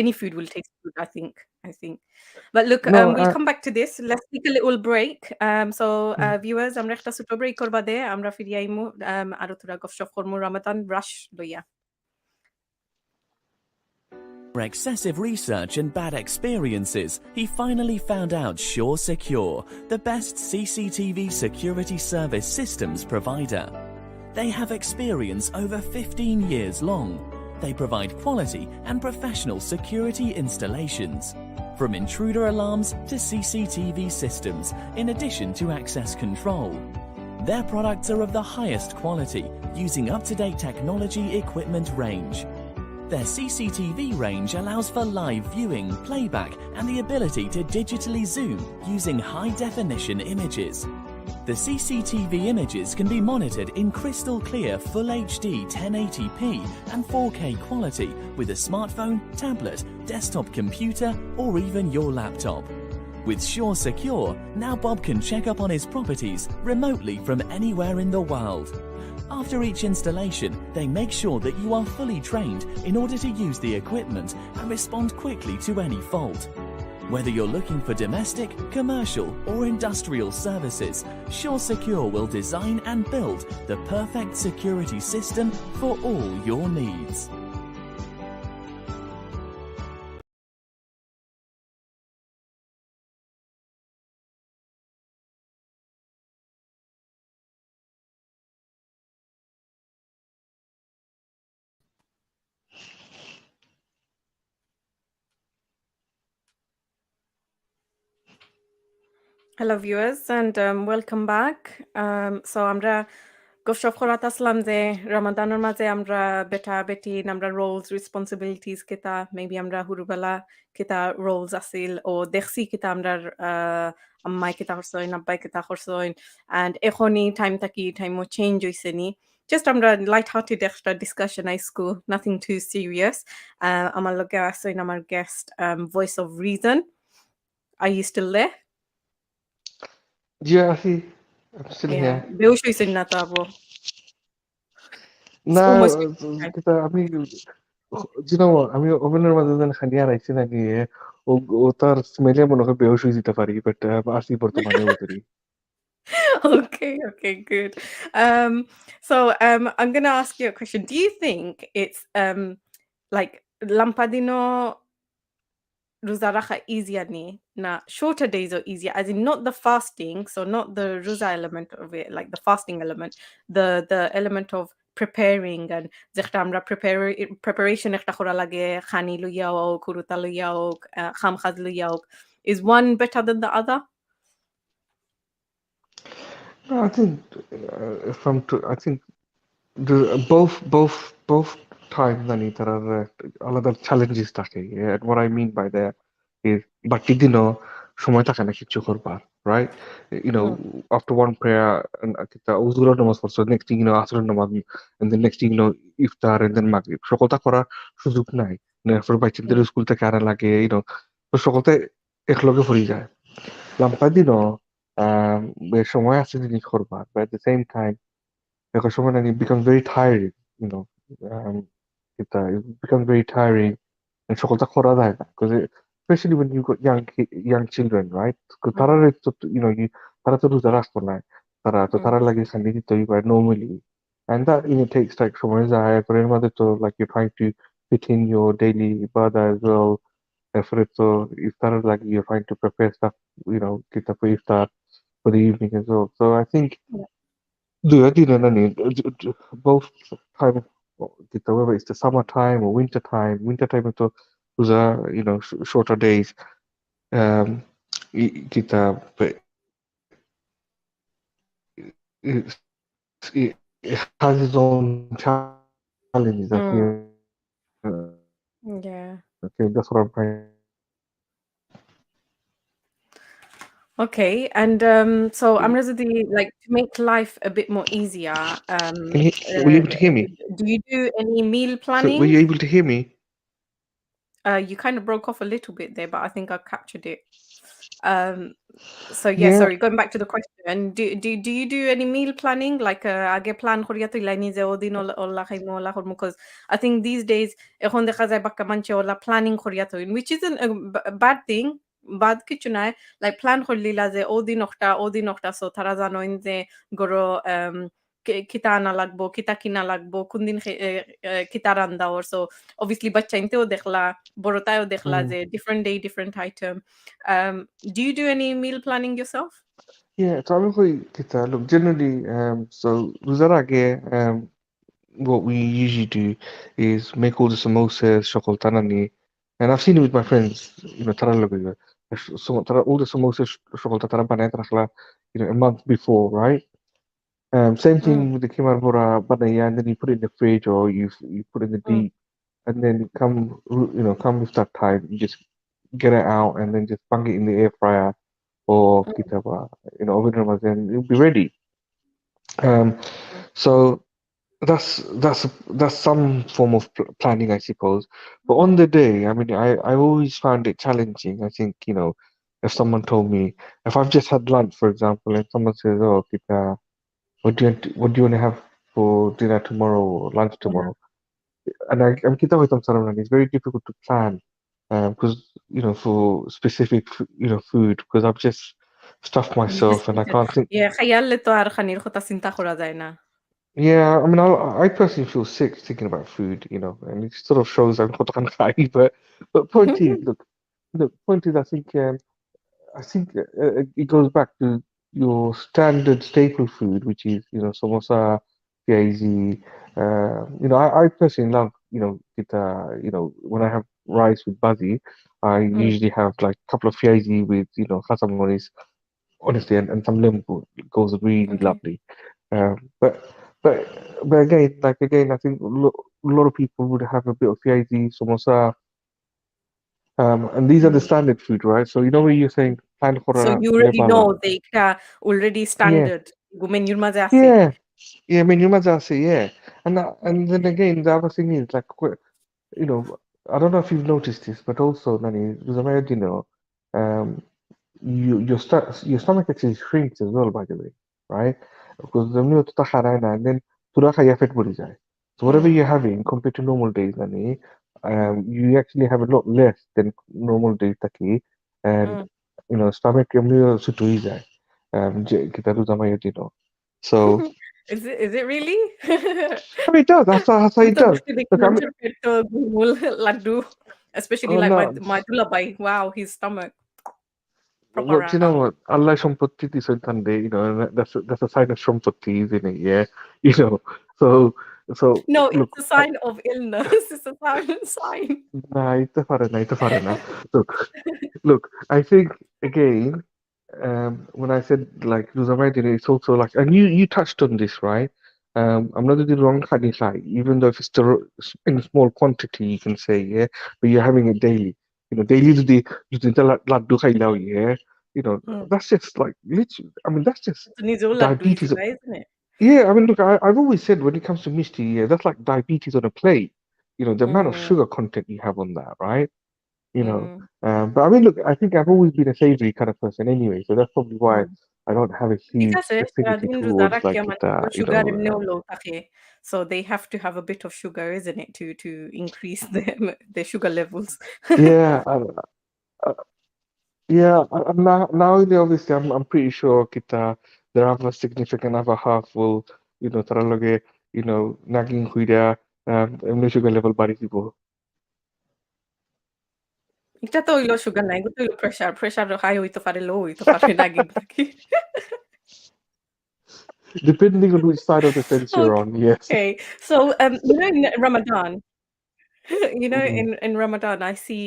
any food will taste good, I think. But look,
no,
we'll come back to this. Let's take a little break. So,
mm,
viewers, আমরা একটা ছোট break করব বাদে আমরা ফিরে আইমু আরো তোরা গপসপ করমু Ramadan Rush লইয়া।
For excessive research and bad experiences, he finally found out Sure Secure, the best CCTV security service systems provider. They have experience over 15 years long. They provide quality and professional security installations, from intruder alarms to CCTV systems, in addition to access control. Their products are of the highest quality, using up-to-date technology equipment range. Their CCTV range allows for live viewing, playback, and the ability to digitally zoom using high-definition images. The CCTV images can be monitored in crystal clear Full HD 1080p and 4K quality with a smartphone, tablet, desktop computer, or even your laptop. With Sure Secure, now Bob can check up on his properties remotely from anywhere in the world. After each installation, they make sure that you are fully trained in order to use the equipment and respond quickly to any fault. Whether you're looking for domestic, commercial, or industrial services, Sure Secure will design and build the perfect security system for all your needs.
Hello viewers and welcome back. So আমরা গফসপ করাত আসলাম যে রমাদানের মাঝে আমরা বেটা বেটি আমরা roles responsibilities কিতা maybe আমরা হুরুবেলা কিতা roles আছিল ও দেখছি কিতা আমরা আম্মাই কিতা করছইন আব্বাই কিতা করছইন and এখনি টাইমও চেঞ্জ হইছে নি just আমরা light hearted extra discussion আইসকু nothing too serious আমার লগে আসইন আমার guest voice of reason. Are you still there?
Yeah, I'm still
Yeah,
here.
বেহুশ হইছেন না তো আবু? It's
না
almost 55.
কিতা আমি জিনো আমি ওভেনের মাঝে যেন খানিয়া রাখছি নাকি ও ও তার স্মেলে মনে হয় বেহুশ হয়ে যেতে পারি বাট আসি বর্তমানে ওদেরই
Okay, good. I'm gonna ask you a question. Do you think it's like lampadino roza racha easier ni na shorter days are easier, as in not the fasting, so not the roza element of it, like the fasting element, the element of preparing and যেটা আমরা preparation একটা করা লাগে খানি লইয়া হোক কুরুতা লইয়া হোক খামখাজ লইয়া হোক, is one better than the other?
No, I think I think both times নানি তার আলাদা চ্যালেঞ্জেস থাকে and what I mean by that is বাকি দিনও সময় থাকে না কিছু করবার right you know
Mm,
after one prayer and kita uzura নামাজ পড়ছো next thing you know আসরের নামাজ and then next thing you know iftar and then মাগরিব সকলটা করার সুযোগ নাই এরপর বাচ্চাদের
mm,
স্কুল থেকে আনা লাগে তো সকলতে একলগে পড়ে যায় লাম্পা দিনও সময় আছে জিনিস করবার but at the same time because someone and it becomes very tiring, you know. It becomes very tiring and সকলটা করা যায় না because especially when you got young children, right? Because তারা
mhm,
তো তারা তো রোজা রাখবো না
mm,
তারা লাগে খালি দিতে হইবে normally and that takes like সময় যায় এরপরে এর মধ্যে তো like you're trying to fit in your daily ibadah as well এরপরে তো ইফতারের লাগে you're trying to prepare stuff kita for iftar for the evening as well so I think
yeah,
both time whether it's the summertime or winter time. Winter time to those are shorter days. Um, but it has its own challenges. I
mm,
feel.
yeah.
Okay, that's what I'm trying.
Okay, and so I'm really like to make life a bit more easier.
Were you able to hear me?
Do you do any meal
So were
planning?
you able to hear me?
You kind of broke off a little bit there, but I think I captured it. Um, so yeah,
Yeah.
sorry, going back to the question, do you do any meal planning? Like আগে plan করিয়া তুইলা নিজে ওদিন OLA খাইমু OLA করমু, because I think these days এখন দেখা যায় বাক্কা মানছে ওলা planning করিয়া তুইন, which isn't a bad thing. বাদ কিছু নাই, like plan করলিলা যে ওদিন একটা সো তারা জানোইন যে গরো কিতা আনা লাগবো কিতা কিনা লাগবো কোন দিন কিতা রান্দা ওর, so obviously বাচ্চাইনতেও দেখলা বড়তায়ও দেখলা
Mm.
যে different day different item. Um, do you do any meal planning yourself?
Yeah, so I'm going to look generally. So what we usually do is make all the samosas, chocolate and I've seen it with my friends. Tara lagu so all the samosas, chocolate tara banay tara a month before, right? Same
Mm,
thing with the kimar bora banaya, and then you put it in the fridge or you put it in the
mm,
deep, and then come with that time, you just get it out and then just bang it in the air fryer or
mm,
kita ba, oven and it'll be ready. Um,
mm,
so that's some form of planning, I suppose. But on the day, I mean, I always found it challenging. I think if someone told me, if I've just had lunch, for example, and someone says, "Oh, kita, what do you want to have for dinner tomorrow or lunch
mhm,
tomorrow?" And I'm kita with them, it's very difficult to plan because for specific food, because I've just stuffed
You just
myself and
eat
I
it.
can't think.
Yeah, খাইয়ালে তো আর খানির কথা চিন্তা করা যায় না।
Yeah, I mean, I personally feel sick thinking about food, and it sort of shows I'm not gonna lie, but point is, look, point is, I think it goes back to your standard staple food, which is, samosa, piezi. I personally love, kita, when I have rice with bazi, I
Mm,
usually have like a couple of piezi with, hasamonis, honestly, and some lembu. It goes really
okay.
lovely. Um, but but but again, I think a lot of people would have a bit of piezi, samosa, and these are the
Mm.
standard food, right? So where you're saying plan
So
khora
you already know
lebala.
they already
Yeah,
standard মেনুর মাঝে আছে।
yeah, yeah. I mean, you might say, yeah, and then again, the other thing is like, you know, I don't know if you've noticed this, but also, Nani, because I'm um, your stomach actually shrinks as well, by the way, right? Because the meal to and then to fat body যায়. So whatever
hmm,
you're having compared to normal days, Nani, you actually have a lot less than normal days taki, and
hmm.
stomach এমনি ছোট হয়ে যায় যে কিতা রোজা মাইয়া দিন so
Is it really?
I mean it does that's how
আমি
it
তো
does
দেখতে দেখি
look I mean
মানুষের পেট তো গোলমোল laddu, especially
oh
like
no
my দুলাভাই, wow, his stomach proper
well do you know
round.
what Allah সম্পত্তি দিছেন তানদে and that's a sign of সম্পত্তি isn't it yeah so so
No,
look
it's a sign of illness. It's a sign.
না এটা পারে না look look I think again when I said like Luzamaidin, it's also like, and you touched on this, right? I'm not the wrong kind of high, even though if it's still in small quantity, you can say, yeah, but you're having it daily. Daily the laddu khailao, yeah.
Hmm,
That's just like literally. I mean, that's just
তো নিজেও লাড্ডু হইছি
diabetes.
ভাই, isn't it?
Yeah, I mean, look, I've always said when it comes to Mishti, yeah, that's like diabetes on a plate. The amount of
hmm,
sugar content you have on that, right? you know.
Hmm,
But I mean, look, I think I've always been a savory kind of person anyway, so that's probably why
hmm.
I don't have a
ঠিক
huge
আছে,
affinity
সারাদিন রোজা
towards like
রাখিয়া
it,
মানুষ তো sugar এমনিও low থাকে। So they have to have a bit of sugar, isn't it, to increase the sugar levels.
yeah, uh, yeah. Obviously, I'm pretty sure kita their other significant other half will, taraloge, nagging huida, sugar level body people.
এটা তো হইলো sugar না, এগুলো তো হইলো pressure. Pressure high হইতে পারে, লো হইতে পারে, নাগিন নাকি।
Depending on which side of the fence you're on, yes.
Okay. So, in Ramadan,
Mm,
in Ramadan, I see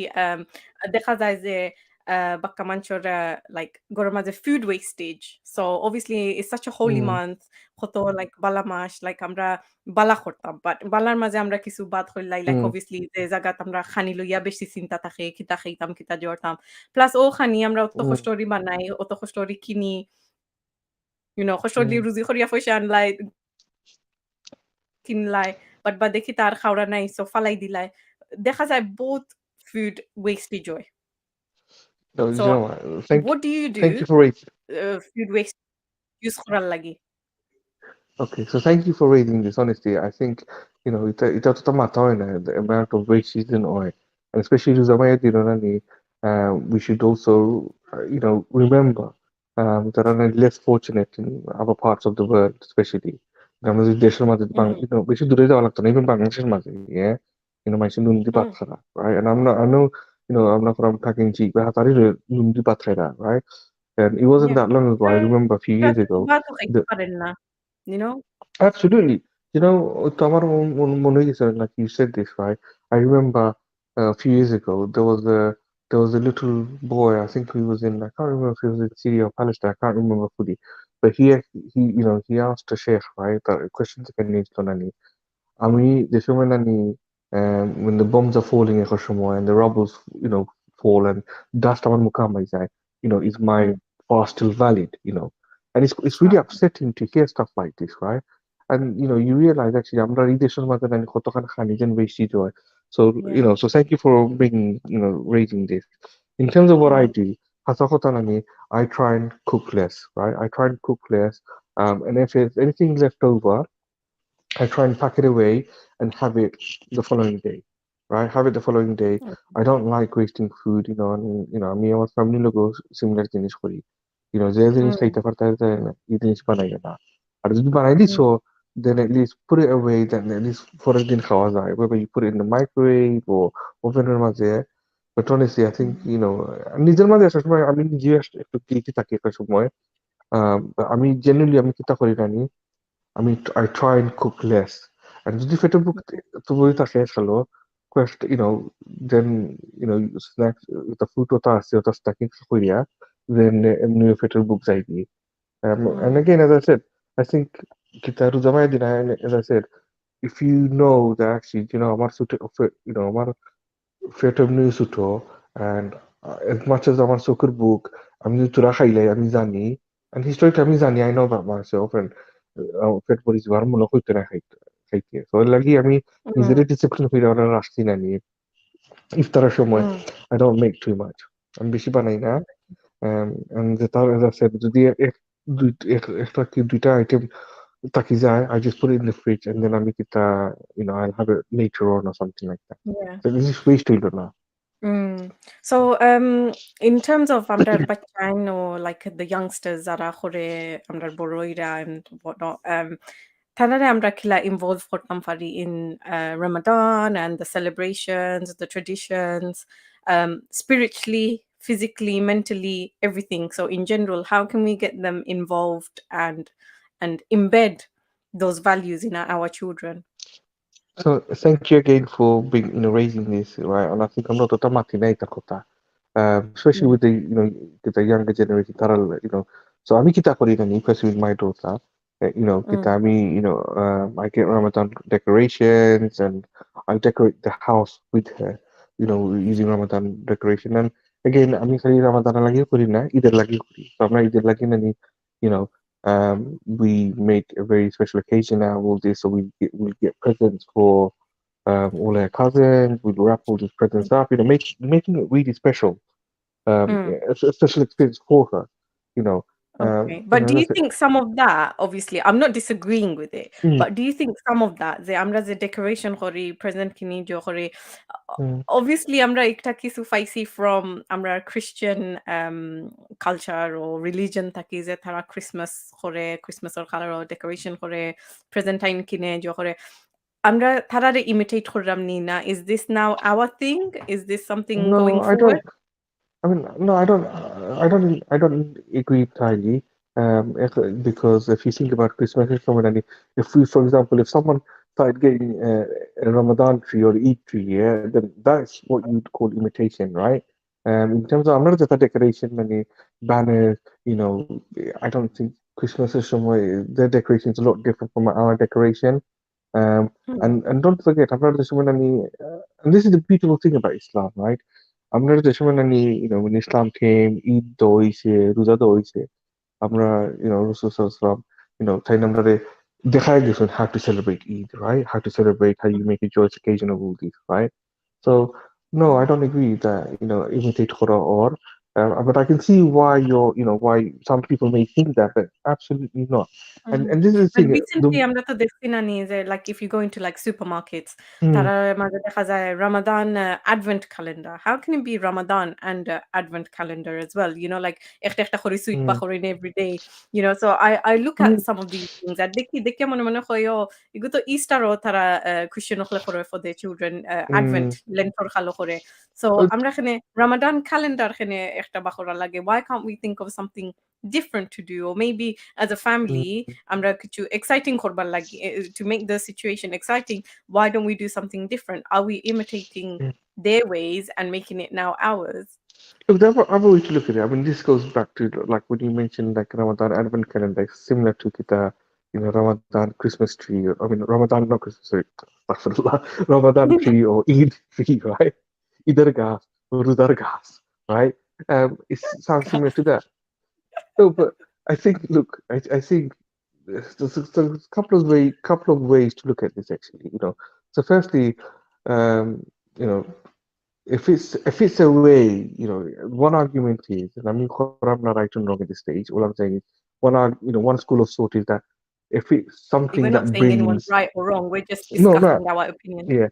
দেখা যায় যে বাক্কা মানুষের like গরুর মাঝে food wastage. So obviously it's such a holy
mm,
month. কত like বালা মাস like আমরা বালা করতাম। But বালার মাঝে আমরা কিছু বাদ হইলাই like
mm,
obviously যে জায়গাত আমরা খানি লইয়া বেশি চিন্তা থাকে, কিতা খাইতাম, কিতা জরতাম। Plus ও খানি আমরা অত কষ্ট
mm,
করি বানাই, অত কষ্ট করি কিনি, কষ্ট করি
mm.
রুজি করিয়া পয়সা আনলাই, কিনলাই, বাট বা দেখি তার খাওয়া নাই, সো ফালাই দিলাই। দেখা যায় both food wastage হয়।
No, you
So
know what?
what do you do
Thank you for raising.
food waste use করার লাগি?
Okay, so thank you for raising this. Honestly, I think এটা তো মাথা হয় না the amount of racism oil, and especially to Zamaya Dirani, we should also remember that are less fortunate in other parts of the world, especially. আমরা যদি দেশের মাঝে
হুম,
বেশি দূরে যাওয়া লাগতো না, even বাংলাদেশের মাঝে, yeah, মানুষের নুন দি ভাত
হুম,
খারা, right? And I know, I'm not from talking cheap, but হাতারি নুন দি ভাত খারা, right? And it wasn't
yeah.
that long ago. I
হ্যাঁ,
remember a few years
রাতে তো
ago.
ভাতও খাইতে পারেন না, you know?
Absolutely. তো আমার মনে হয়েছে, like you said this, right? I remember a few years ago there was a little boy. I think he was in, I can't remember if he was in Syria or Palestine. I can't remember fully, but he asked the sheikh, right, the questions can need to আমি যে সময় নানি when the bombs are falling একটা সময় and the rubbles fall and dust আমার মুখে আমায় যায়, is my
hmm,
fast still valid, and it's really
আচ্ছা,
upsetting to hear stuff like this, right? And you realize actually আমরা এই দেশের মধ্যে নানি কতখানি খানিজেন wastage হয়. So
yeah.
so thank you for bringing, raising this. In terms of what I
hmm,
do, হাসা কথা নানি, I try and cook less, right? I try and cook less, and if there's anything left over I try and pack it away and have it the following day. right? Have it the following day.
Mm,
I don't like wasting food, and আমি আমার family লোকও similar জিনিস করি, যে জিনিস
mm,
খাইতে পারতে এই জিনিস বানাই না। আর যদি বানাই দিছো,
mm,
then at least put it away, then at least পরের দিন খাওয়া যায়, whether you put it in the microwave or ওভেনের মাঝে। But honestly, I think, নিজের মাঝে আসার সময় আমি নিজে একটু গিলটি থাকি একটা সময়। আমি জেনুইনলি আমি চিন্তা করি জানি, I try and cook less. And যদি পেটের বুক তুমি থাকে খালো, quest, then, snacks, the food ওটা আছে ওটা stacking করিয়া, then এমনি পেটের বুক যাইবি। And
mm,
again, as I said, I think kita রোজা মায়ের দিন, as I said, if you know that actually, আমার সুটে, আমার পেট এমনি ছোট, and as much as আমার চোখের বুক, আমি যদি তোরা খাইলাই আমি জানি, and historically আমি জানি, I know about myself, and পেট ভরি যাওয়ার মনে হইতো না খাইতে, so এর লাগি আমি নিজেরে
mm,
ডিসিপ্লিন করে ওরা রাখছি না নিয়ে ইফতারের সময়।
mm,
I don't make too much, আমি বেশি বানাই না। and যেটা, as I said, যদি একটা কি দুইটা আইটেম থাকি যায়, I just put it in the fridge, and then আমি কিতা, I'll have it later on or something like that,
yeah.
so this is waste হইলো না।
Mm. So, in terms of amrar bachchan or like the youngsters যারা করে আমরার বড়ইরা and whatnot, তারারে আমরা খেলা involve করতাম পারি in Ramadan and the celebrations, the traditions, spiritually, physically, mentally, everything. So, in general, how can we get them involved and embed those values in our children?
So thank you again for being, raising this, right? And I think I'm not automatic কথা. Especially
Mm,
with the younger generation, তারা, so আমি কিতা করি জানি, especially with my daughter,
mm,
I get Ramadan decorations, and I decorate the house with her, using Ramadan decoration. And again, আমি খালি Ramadan লাগিয়ে করি না, ঈদের লাগিয়ে করি। So আমরা ঈদের লাগিয়ে নানি, you know, we make a very special occasion out of all this, so we'll get presents for all our cousins. We'll wrap all these presents up, making it really special,
mm.
a special experience for her, you know.
Okay. But do you
That's it.
think some of that, obviously, I'm not disagreeing with it,
Mm,
but do you think some of that, যে আমরা যে decoration করি, present কিনি যে করি,
mm.
obviously আমরা একটা কিছু পাইছি from আমরা Christian culture or religion থাকি যে তারা Christmas করে, Christmasের কালারও decoration করে, present টাইম কিনে যে করে, আমরা তারারে imitate করলাম নি না? Is this now our thing? Is this something going
No, I
forward?
don't. I mean, no, I don't agree entirely. Because if you think about Christmas, if we, for example, if someone started getting a Ramadan tree or Eid tree, yeah, then that's what you'd call imitation, right? In terms of another decoration, many banners, I don't think Christmas is somewhere their decoration is a lot different from our decoration. Um,
Hmm,
and don't forget, I'm not just and this is the beautiful thing about Islam, right? আমরা যে সময় নানি, when Islam came, Eid তো হইছে, রোজা তো হইছে, আমরা, রাসূল সাল্লাল্লাহু আলাইহি ওয়াসাল্লাম, তাই আমরা দেখাই দিয়েছেন how to celebrate Eid, right? How to celebrate, how you make a joyous occasion of all these, right? So no, I don't agree that, imitate kora or, but I can see why why some people may think that, but absolutely not. And
mhm.
and this is the
But
thing, the
recently আমরা তো দেখছি না নি যে like if you go into like supermarkets,
mm,
তারার মাঝে দেখা যায় Ramadan advent calendar. How can it be Ramadan and advent calendar as well? Like একটা একটা করে sweet
mm,
পাকড়িন every day. So I look
I
at
mean,
some of these things আর দেখে মনে হয় এগুলো তো ইস্টারও তারা Christian হলে করে for their children, advent
mm,
লেন্টর খালো করে। So
uh,
আমরা এখানে Ramadan calendar এখানে একটা বাকরা লাগে। Why can't we think of something different to do, or maybe as a
mm,
family আমরা কিছু exciting করবার লাগি, to make the situation exciting, why don't we do something different? Are we imitating
mm.
their ways and making it now ours?
Look, the other way to look at it, I mean, this goes back to like when you mentioned like Ramadan Advent calendar, it's similar to kita, Ramadan Christmas tree. I mean, Ramadan, not Christmas, sorry, astaghfirullah, Ramadan tree or Eid tree, right? Idar gas, Rudar gas, right? It sounds similar to that. No, but I think, look, I think there's a couple of ways to look at this actually. So firstly, um, you know, if it's a way, one argument is, and I mean, I'm not right and wrong at this stage. All I'm saying is, one school of thought is that if it's
We're
something
not
that
saying anyone's
brings,
right or wrong, we're just
no, no,
discussing our opinion.
yeah,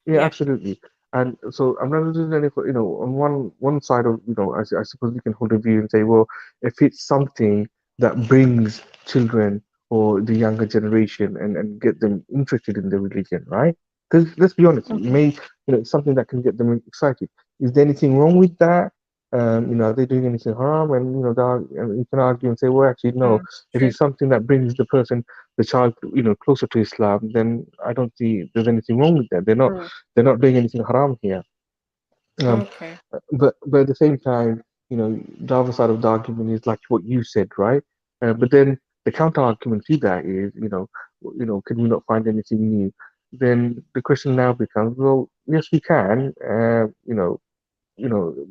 yeah,
Yeah.
absolutely. And so I'm not doing any, on one side of, I suppose you can hold a view and say, well, if it's something that brings children or the younger generation and get them interested in the religion, right? Because let's be honest, it
Mhm.
may, it's something that can get them excited. Is there anything wrong with that? Are they doing anything harm? And and you can argue and say, well, actually, no. If
True.
it's something that brings the child, closer to Islam, then I don't see there's anything wrong with that.
Mm.
They're not doing anything haram here. Um,
Okay.
but at the same time, the other side of the argument is like what you said, right? But then the counter argument to that is, can we not find anything new? Then the question now becomes, well, yes, we can.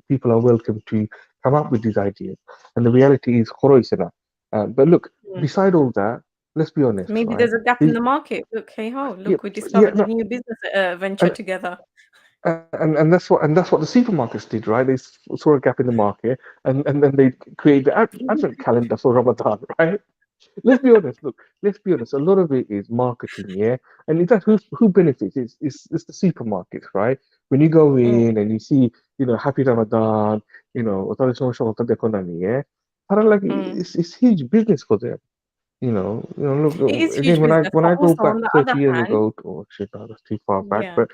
People are welcome to come up with these ideas, and the reality is khoroisana. But look,
Mm.
beside all that, let's be honest,
Maybe
right?
there's a gap in
The,
the market. Look, hey ho,
yeah,
look, we
yeah,
discovered a
no,
new business venture
and
together.
and that's what the supermarkets did, right? They saw a gap in the market, and then they created the advent calendar for Ramadan, right? Let's be honest. A lot of it is marketing, yeah. And in fact, who benefits? It's the supermarkets, right? When you go
Mm,
in and you see, Happy Ramadan, traditional shop of the economy, yeah. Kind of like
mm.
it's huge business for them,
It is
Look
huge
again
business,
when
but
I go
also
back
on the
30
other
years
hand,
ago, oh shit, no, that's too far back,
yeah,
but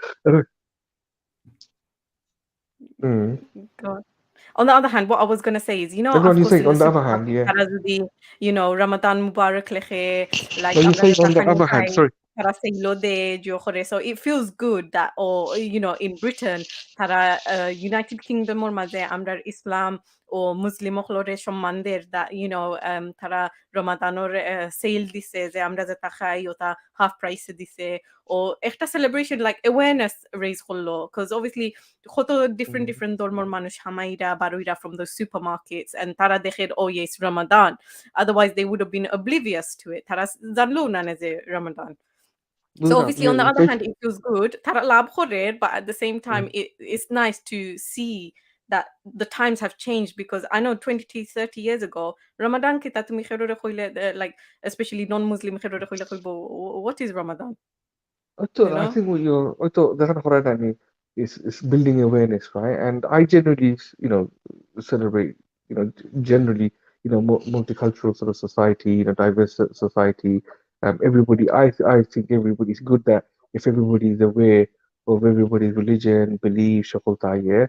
mm,
go on the other hand, what I was gonna say is,
no,
of
you're
course,
saying
in the
on the other hand,
supermarket,
yeah.
তারা যদি, Ramadan Mubarak লেখে, like
No, you're
আমরা
saying
যে
on the
তাকানো
other
চাই,
hand. Sorry.
তারা সেইগুলো দেয়, জিও করে. So it feels good that, or, in Britain, তারা United Kingdom ওর মাঝে আমরা ইসলাম ও মুসলিম সকলরে সম্মান দের, that, তারা রমাদানোর সেল দিছে, যে আমরা যে তাকাই ওটা half price এ দিছে, ও একটা celebration like awareness raise করলো, because obviously কত different
Mm.
different ধর্মের মানুষ হামাইরা বারুইরা from those supermarkets, and তারা দেখে, oh yes, Ramadan, otherwise they would have been oblivious to it, তারা জানলো না যে Ramadan. So
বুঝলাম
obviously
যে
on the other hand
বেশ-
it feels good, তারা লাভ করে, but at the same time
mm.
it's nice to see that the times have changed, because I know 20 to 30 years ago Ramadan kita তুমি খেরোরে কইলে, like especially non-Muslim খেরোরে কইলে কইবো, what is Ramadan, you
I
know?
think definitely what I mean is building awareness, right? And I generally, celebrate, generally, multicultural sort of society, diverse society. I think everybody's good that if everybody is aware of everybody's religion, belief, shakulta, yeah.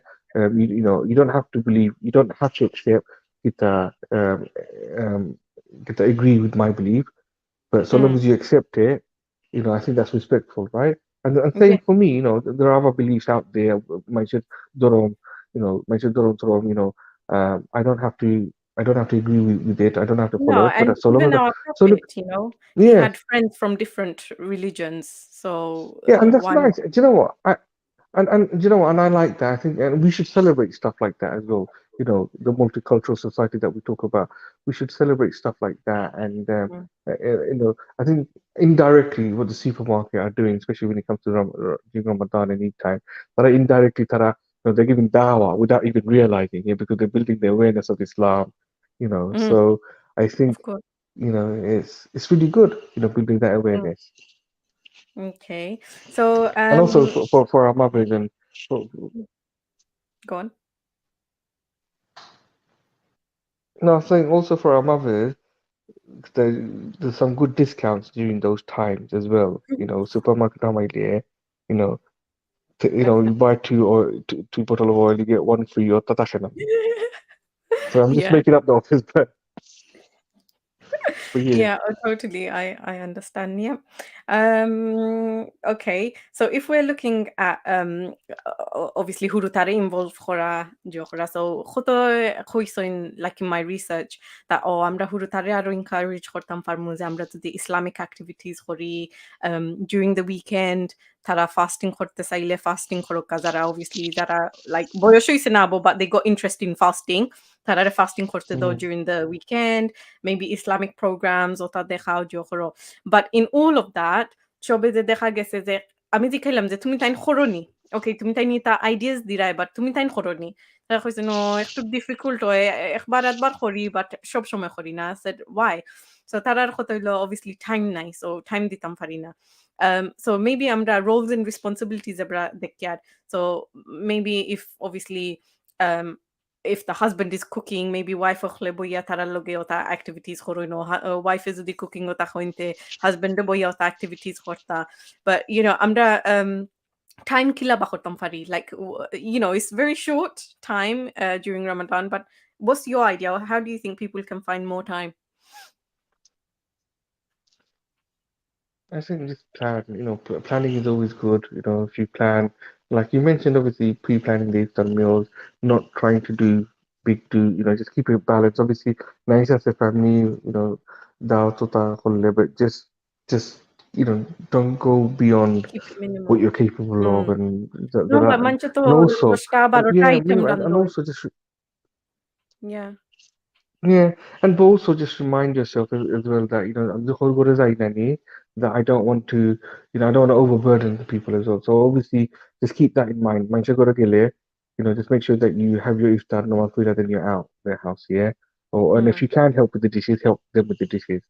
You don't have to believe, you don't have to accept, kita, um, kita agree with my belief, but so long
Mm,
as you accept it, I think that's respectful, right? And
yeah.
same for me, there are other beliefs out there. Mentioned Dorom, mentioned Dorom Dorom, I don't have to agree with it. I don't have to follow
No,
it. But
and
so long
even
as
our
so look,
prophet, he
yeah,
had friends from different religions, so
yeah, and that's
why not?
nice. Do you know what? And do you know what? And I like that. I think, and we should celebrate stuff like that as well. The multicultural society that we talk about. We should celebrate stuff like that. And
Mm,
I think indirectly what the supermarket are doing, especially when it comes to during Ramadan and Eid time, that are indirectly, they're giving dawah without even realizing it because they're building the awareness of Islam.
mm,
So I think
of course.
it's really good. Building that
Mm,
awareness,
okay. So,
and also for our mothers and for,
go on.
no, I'm saying also for our mothers, there, there's some good discounts during those times as well. Supermarket Amalia, you know, you buy two bottle of oil, you get one free or tatashanam. So I'm just
Yeah.
making up the offers, but yeah.
Yeah, totally. I understand. Yeah. Okay. So if we're looking at obviously hurutare involve khora johora. So khoto in like in my research that amra hurutare aro encourage khortam farmu je amra jodi Islamic activities kori during the weekend, tara fasting korte চাইলে fasting korok, যারা obviously যারা like বয়স হইছে না but they got interest in fasting, তারা fasting korte দাও
Mm,
during the weekend, maybe Islamic programs ওটা দেখাও যে করো। But in all of that সবে যে দেখা গেছে যে আমি জিজ্ঞাইলাম যে তুমি তাইন করোনি? ওকে, তুমি তাইনি তা ideas দিরাই, but তুমি তাইন করোনি? তারা কইছে, "No, একটু difficult হয়। একবার আধবার করি, but সবসময় করি না।" I said, "Why?" So তারার কথা হইলো obviously time নাই, so time দিতাম পারি না। So maybe আমরা roles and responsibilities আমরা দেখি আর। So maybe if obviously um if the husband is cooking, maybe wife হলে বইয়া তারার লগে ওটা activities করইনো। wife এ যদি cooking ওটা হইনতে husband এ বইয়া ওটা activities করতা। But you know আমরা time kila ba করতাম পারি। Like you know, it's very short time during Ramadan, but what's your idea? How do you think people can find more time?
I think just plan, planning is always good. If you plan, like you mentioned, obviously pre-planning these done meals, not trying to do big do, just keep it balanced. Obviously, nice as a family, dao tota holle, but just, don't go beyond
Keep it
what
minimal.
you're capable of,
Mm.
and
No, but manche to
and also,
10টা 12টা
yeah,
item
and
রান্ধো।
also just
Yeah.
yeah, and but also just remind yourself as well that the whole world is that I don't want to I don't want to overburden the people as well. So obviously just keep that in mind. Mind go to gile, just make sure that you have your iftar no one food then you're out their house, yeah. Or and if
Mm.
you can help with the dishes, help them with the dishes,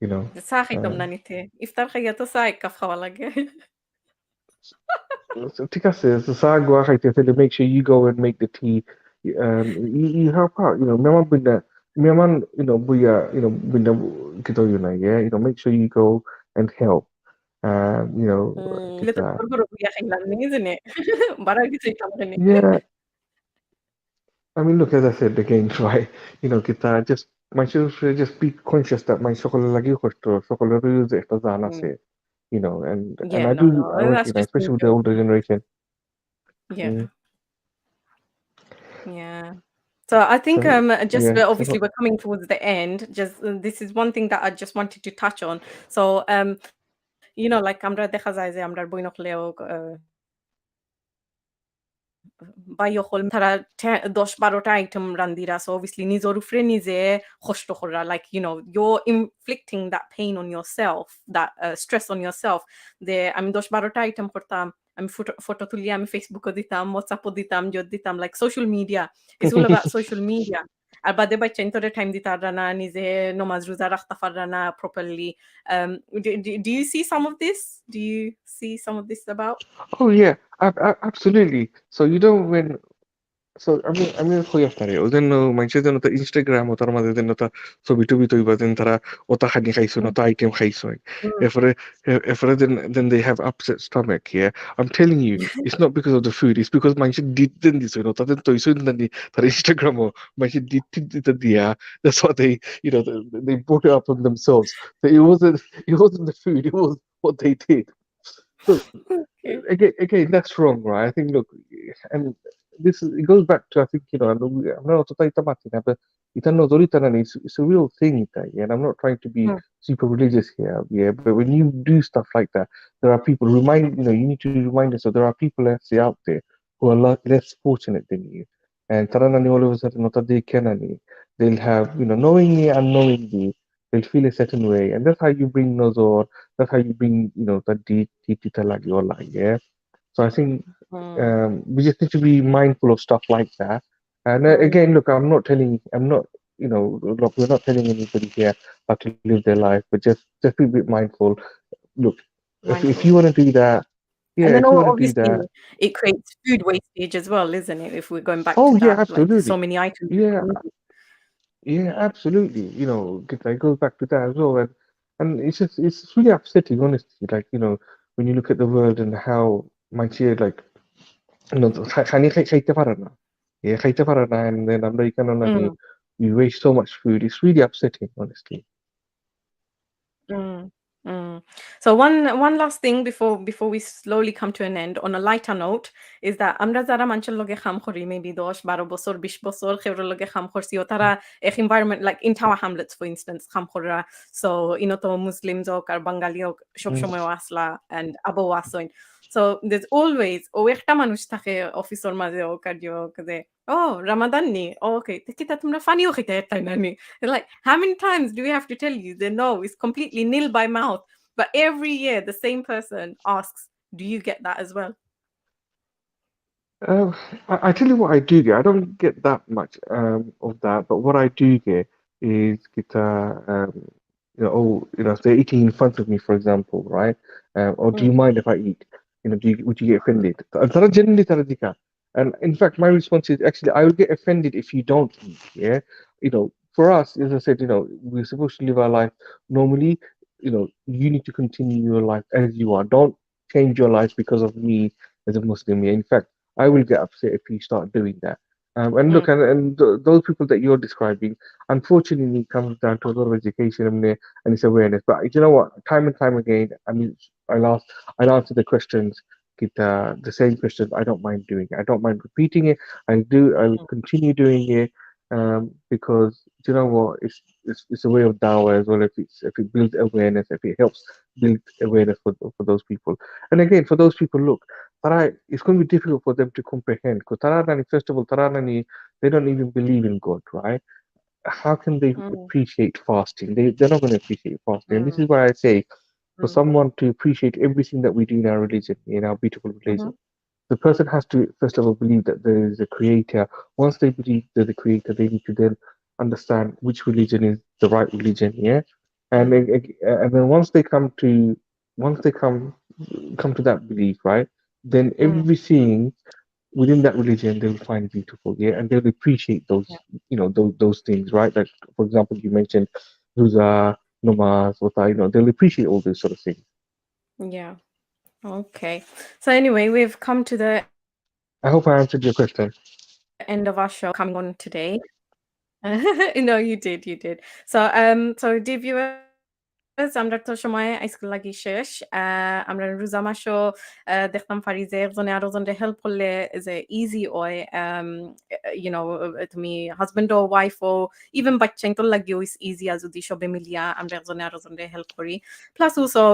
you know.
চা খাইতাম না
Um,
নিতে। ইফতার খাইয়া তো চা ১ cup খাওয়া লাগে।
so ঠিক আছে, so sa gwa খাইতে তাহলে make sure you go and make the tea. You help out, memang benda memang buya benda kita yeah, make sure you go and help.
Ile তো
Kita
গড়গড় কইরা খাইলাম নি জানি। বাড়ার কিছুই কাম নাই।
yeah, I mean look as I said again try, kita just মানুষের just be conscious that my সকলের লাগি কষ্ট সকলেরই যে একটা জান আছে,
Mm.
and
Yeah,
I
no,
do
no,
I
that's
recognize
just being
especially with the older
selfish.
generation.
Yeah,
Mm.
yeah. So I think
So
just
yeah,
obviously we're coming towards the end. Just this is one thing that I just wanted to touch on. So you know, like আমরা দেখা যায় যে আমরার বইন হলেও বাইয়কল তারা ১০-১২টা item রান্ধিরা। So obviously নিজের উপরে নিজে কষ্ট করা। Like, you know, you're inflicting that pain on yourself, that stress on yourself. যে আমি ১০-১২টা আইটেম করতাম। আমি ফটো তুলিয়া আমি Facebook এ দিতাম, WhatsApp এ দিতাম, দিতাম। Like social media. It's all about social media. আর বাদে বাচ্চা ইন্তরে টাইম দিতে পাররা না, নিজে নমাজ রোজা রাখতে পাররা না properly. Do you see some of this? Do you see some of this about?
oh yeah, absolutely. So you don't when So আমি কই আপনারে ওদের মানুষের জন্য তো ইনস্টাগ্রাম ও তার মাঝে যেন তা ছবি-টবি তৈবা যেন তারা ওটা খানি খাইছো
Mm,
ওটা আইটেম খাইছো
mm.
এরপরে এরপরে then they have upset stomach, yeah. I'm telling you it's not because of the food, it's because মানুষের ডিট দেন দিছো তাদের তৈছই না তার ইনস্টাগ্রাম ও মানুষের ডিট টিট দিতে দিয়া, that's what they brought it up on themselves. So it wasn't the food, it was what they did. So
Okay.
again, that's wrong, right? I think, look, and it goes back to, I think, I'm not but it's a real thing, yeah, and I'm not trying to be
Mm,
super religious here, yeah, but when you do stuff like that, there are people you need to remind yourself there are people, let's say, out there who are a lot less fortunate than you, and taranani all of a sudden they canani, they'll have, knowingly, unknowingly, they'll feel a certain way, and that's how you bring nazar, that's how you bring, the deed like your life, yeah. So I think
mm,
we just need to be mindful of stuff like that. And
mm.
again, look, I'm not, look, we're not telling anybody here how to live their life, but just be a bit mindful. Look, if
Mindful.
you want to do that,
And
yeah,
then
if you want to do
obviously
that,
it creates food wastage as well, isn't it? If we're going back to
oh yeah,
that, like so
absolutely,
many items.
yeah,
Mm,
yeah, absolutely. It goes back to that as well, and it's really upsetting, honestly. Like when you look at the world and how much like খাইতে পারে না। খাইতে পারে না, and then আমরা এখানে
mm,
we waste so much food. It's really upsetting, honestly.
mm, mm. So one last thing before we slowly come to an end on a lighter note is that আমরা যারা মানুষের লগে কাম করি maybe ১০-১২ বছর ২০ বছর খেউরের লগে কাম করছি ও তারা এক environment like in Tower Hamlets for instance কাম করা so ইনত মুসলিমস হোক আর বাঙালি হোক
Mm.
সবসময় আসলা and Abu আসইন so there's always ও একটা মানুষ থাকে অফিসের মাঝে হোক আর হোক যে oh Ramadan ni oh, okay কিতা তোমরা ফানিও খাইতে তাই না নি like how many times do we have to tell you that no it's completely nil by mouth but every year the same person asks do you get that as well.
Um, I tell you what I do get. I don't get that much of that, but what I do get is kita if they're eating in front of me, for example, right? Or do you mind if I eat? Would you get offended? তারা generally তারা জিজ্ঞাসা। And in fact, my response is actually, I will get offended if you don't eat. Yeah, for us, as I said, we're supposed to live our life normally. You need to continue your life as you are. Don't change your life because of me as a Muslim. Yeah, in fact, I will get upset if you start doing that. And look, and those people that you're describing, unfortunately, it comes down to a lot of education and it's awareness. But you know what? Time and time again, I mean, I'll answer the questions, the same questions. I don't mind doing it. I don't mind repeating it. I'll continue doing it, because you know what? It's a way of dawah as well. If it builds awareness, if it helps build awareness for those people. And again, for those people, look, it's going to be difficult for them to comprehend because first of all, they don't even believe in God, right? How can they appreciate fasting? They're not going to appreciate fasting. And this is why I say, for someone to appreciate everything that we do in our religion, in our beautiful religion, the person has to first of all believe that there is a creator. Once they believe there's a creator, they need to then understand which religion is the right religion, yeah. And then once they come to that belief, right? Then everything within that religion they will find beautiful, yeah, and they'll appreciate those things, right? Like, for example, you mentioned Ruza, Namaz, Wata, they'll appreciate all those sort of things.
Yeah. Okay. So anyway, we've come to the
I hope I answered your question.
end of our show coming on today. No, you did, you did. So dear viewers, আমরা তো সময় আজকে লাগি শেষ। আমরা রোজা মাসও দেখতাম পারি যে একজনে আরেকজনরে হেল্প করলে যে ইজি হয়। তুমি হাসব্যান্ড ও ওয়াইফ ও ইভেন বাচ্চাইন্তর লাগিও ইজ ইজিয়া যদি সবে মিলিয়া আমরা একজনে আরেকজনরে হেল্প করি। প্লাস অলসো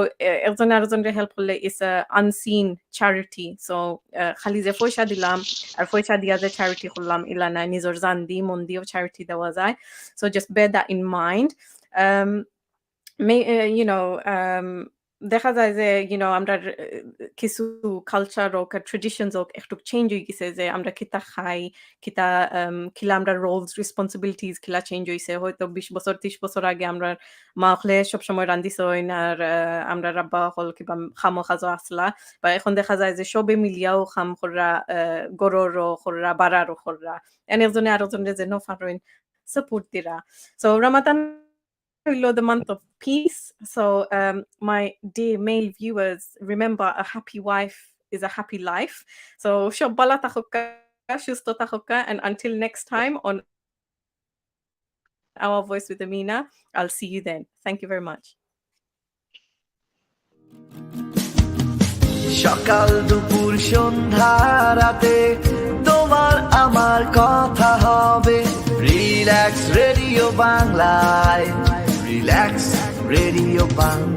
একজনে আরেকজনরে হেল্প করলে is a unseen charity. So খালি যে পয়সা দিলাম আর পয়সা দিয়া যে চ্যারিটি করলাম ইলা না, নিজের জান দি মন দিয়েও চ্যারিটি দেওয়া যায়। So just bear that in mind. দেখা যায় যে আমরা কিছু কালচার হোক আর ট্রেডিশনস হোক একটু চেঞ্জ হয়ে গেছে যে আমরা কিতা খাই, কিলা আমরা রোলস রেসপন্সিবিলিটিস কিলা চেঞ্জ হয়েছে। হয়তো 20 বছর 30 বছর আগে আমরা মা হলে সবসময় রান্ধিছইন আর আমরা রাব্বা হল কিবা খামো খাজো আসলা, বা এখন দেখা যায় যে সবে মিলিয়াও খাম খররা গররও খররা বারারও খররা এন একজনে আরেকজনে যে নফারইন সাপোর্ট দিরা। So Ramadan the month of peace. So, my dear male viewers, remember a happy wife is a happy life. So, shobbala tahoka, shusto tahoka, and until next time on Our Voice with Amina, I'll see you then. Thank you very much.
সকাল দুপুর সন্ধ্যা রাতে তোমার আমার কথা হবে relax radio বাংলায়, relax radio Bangla.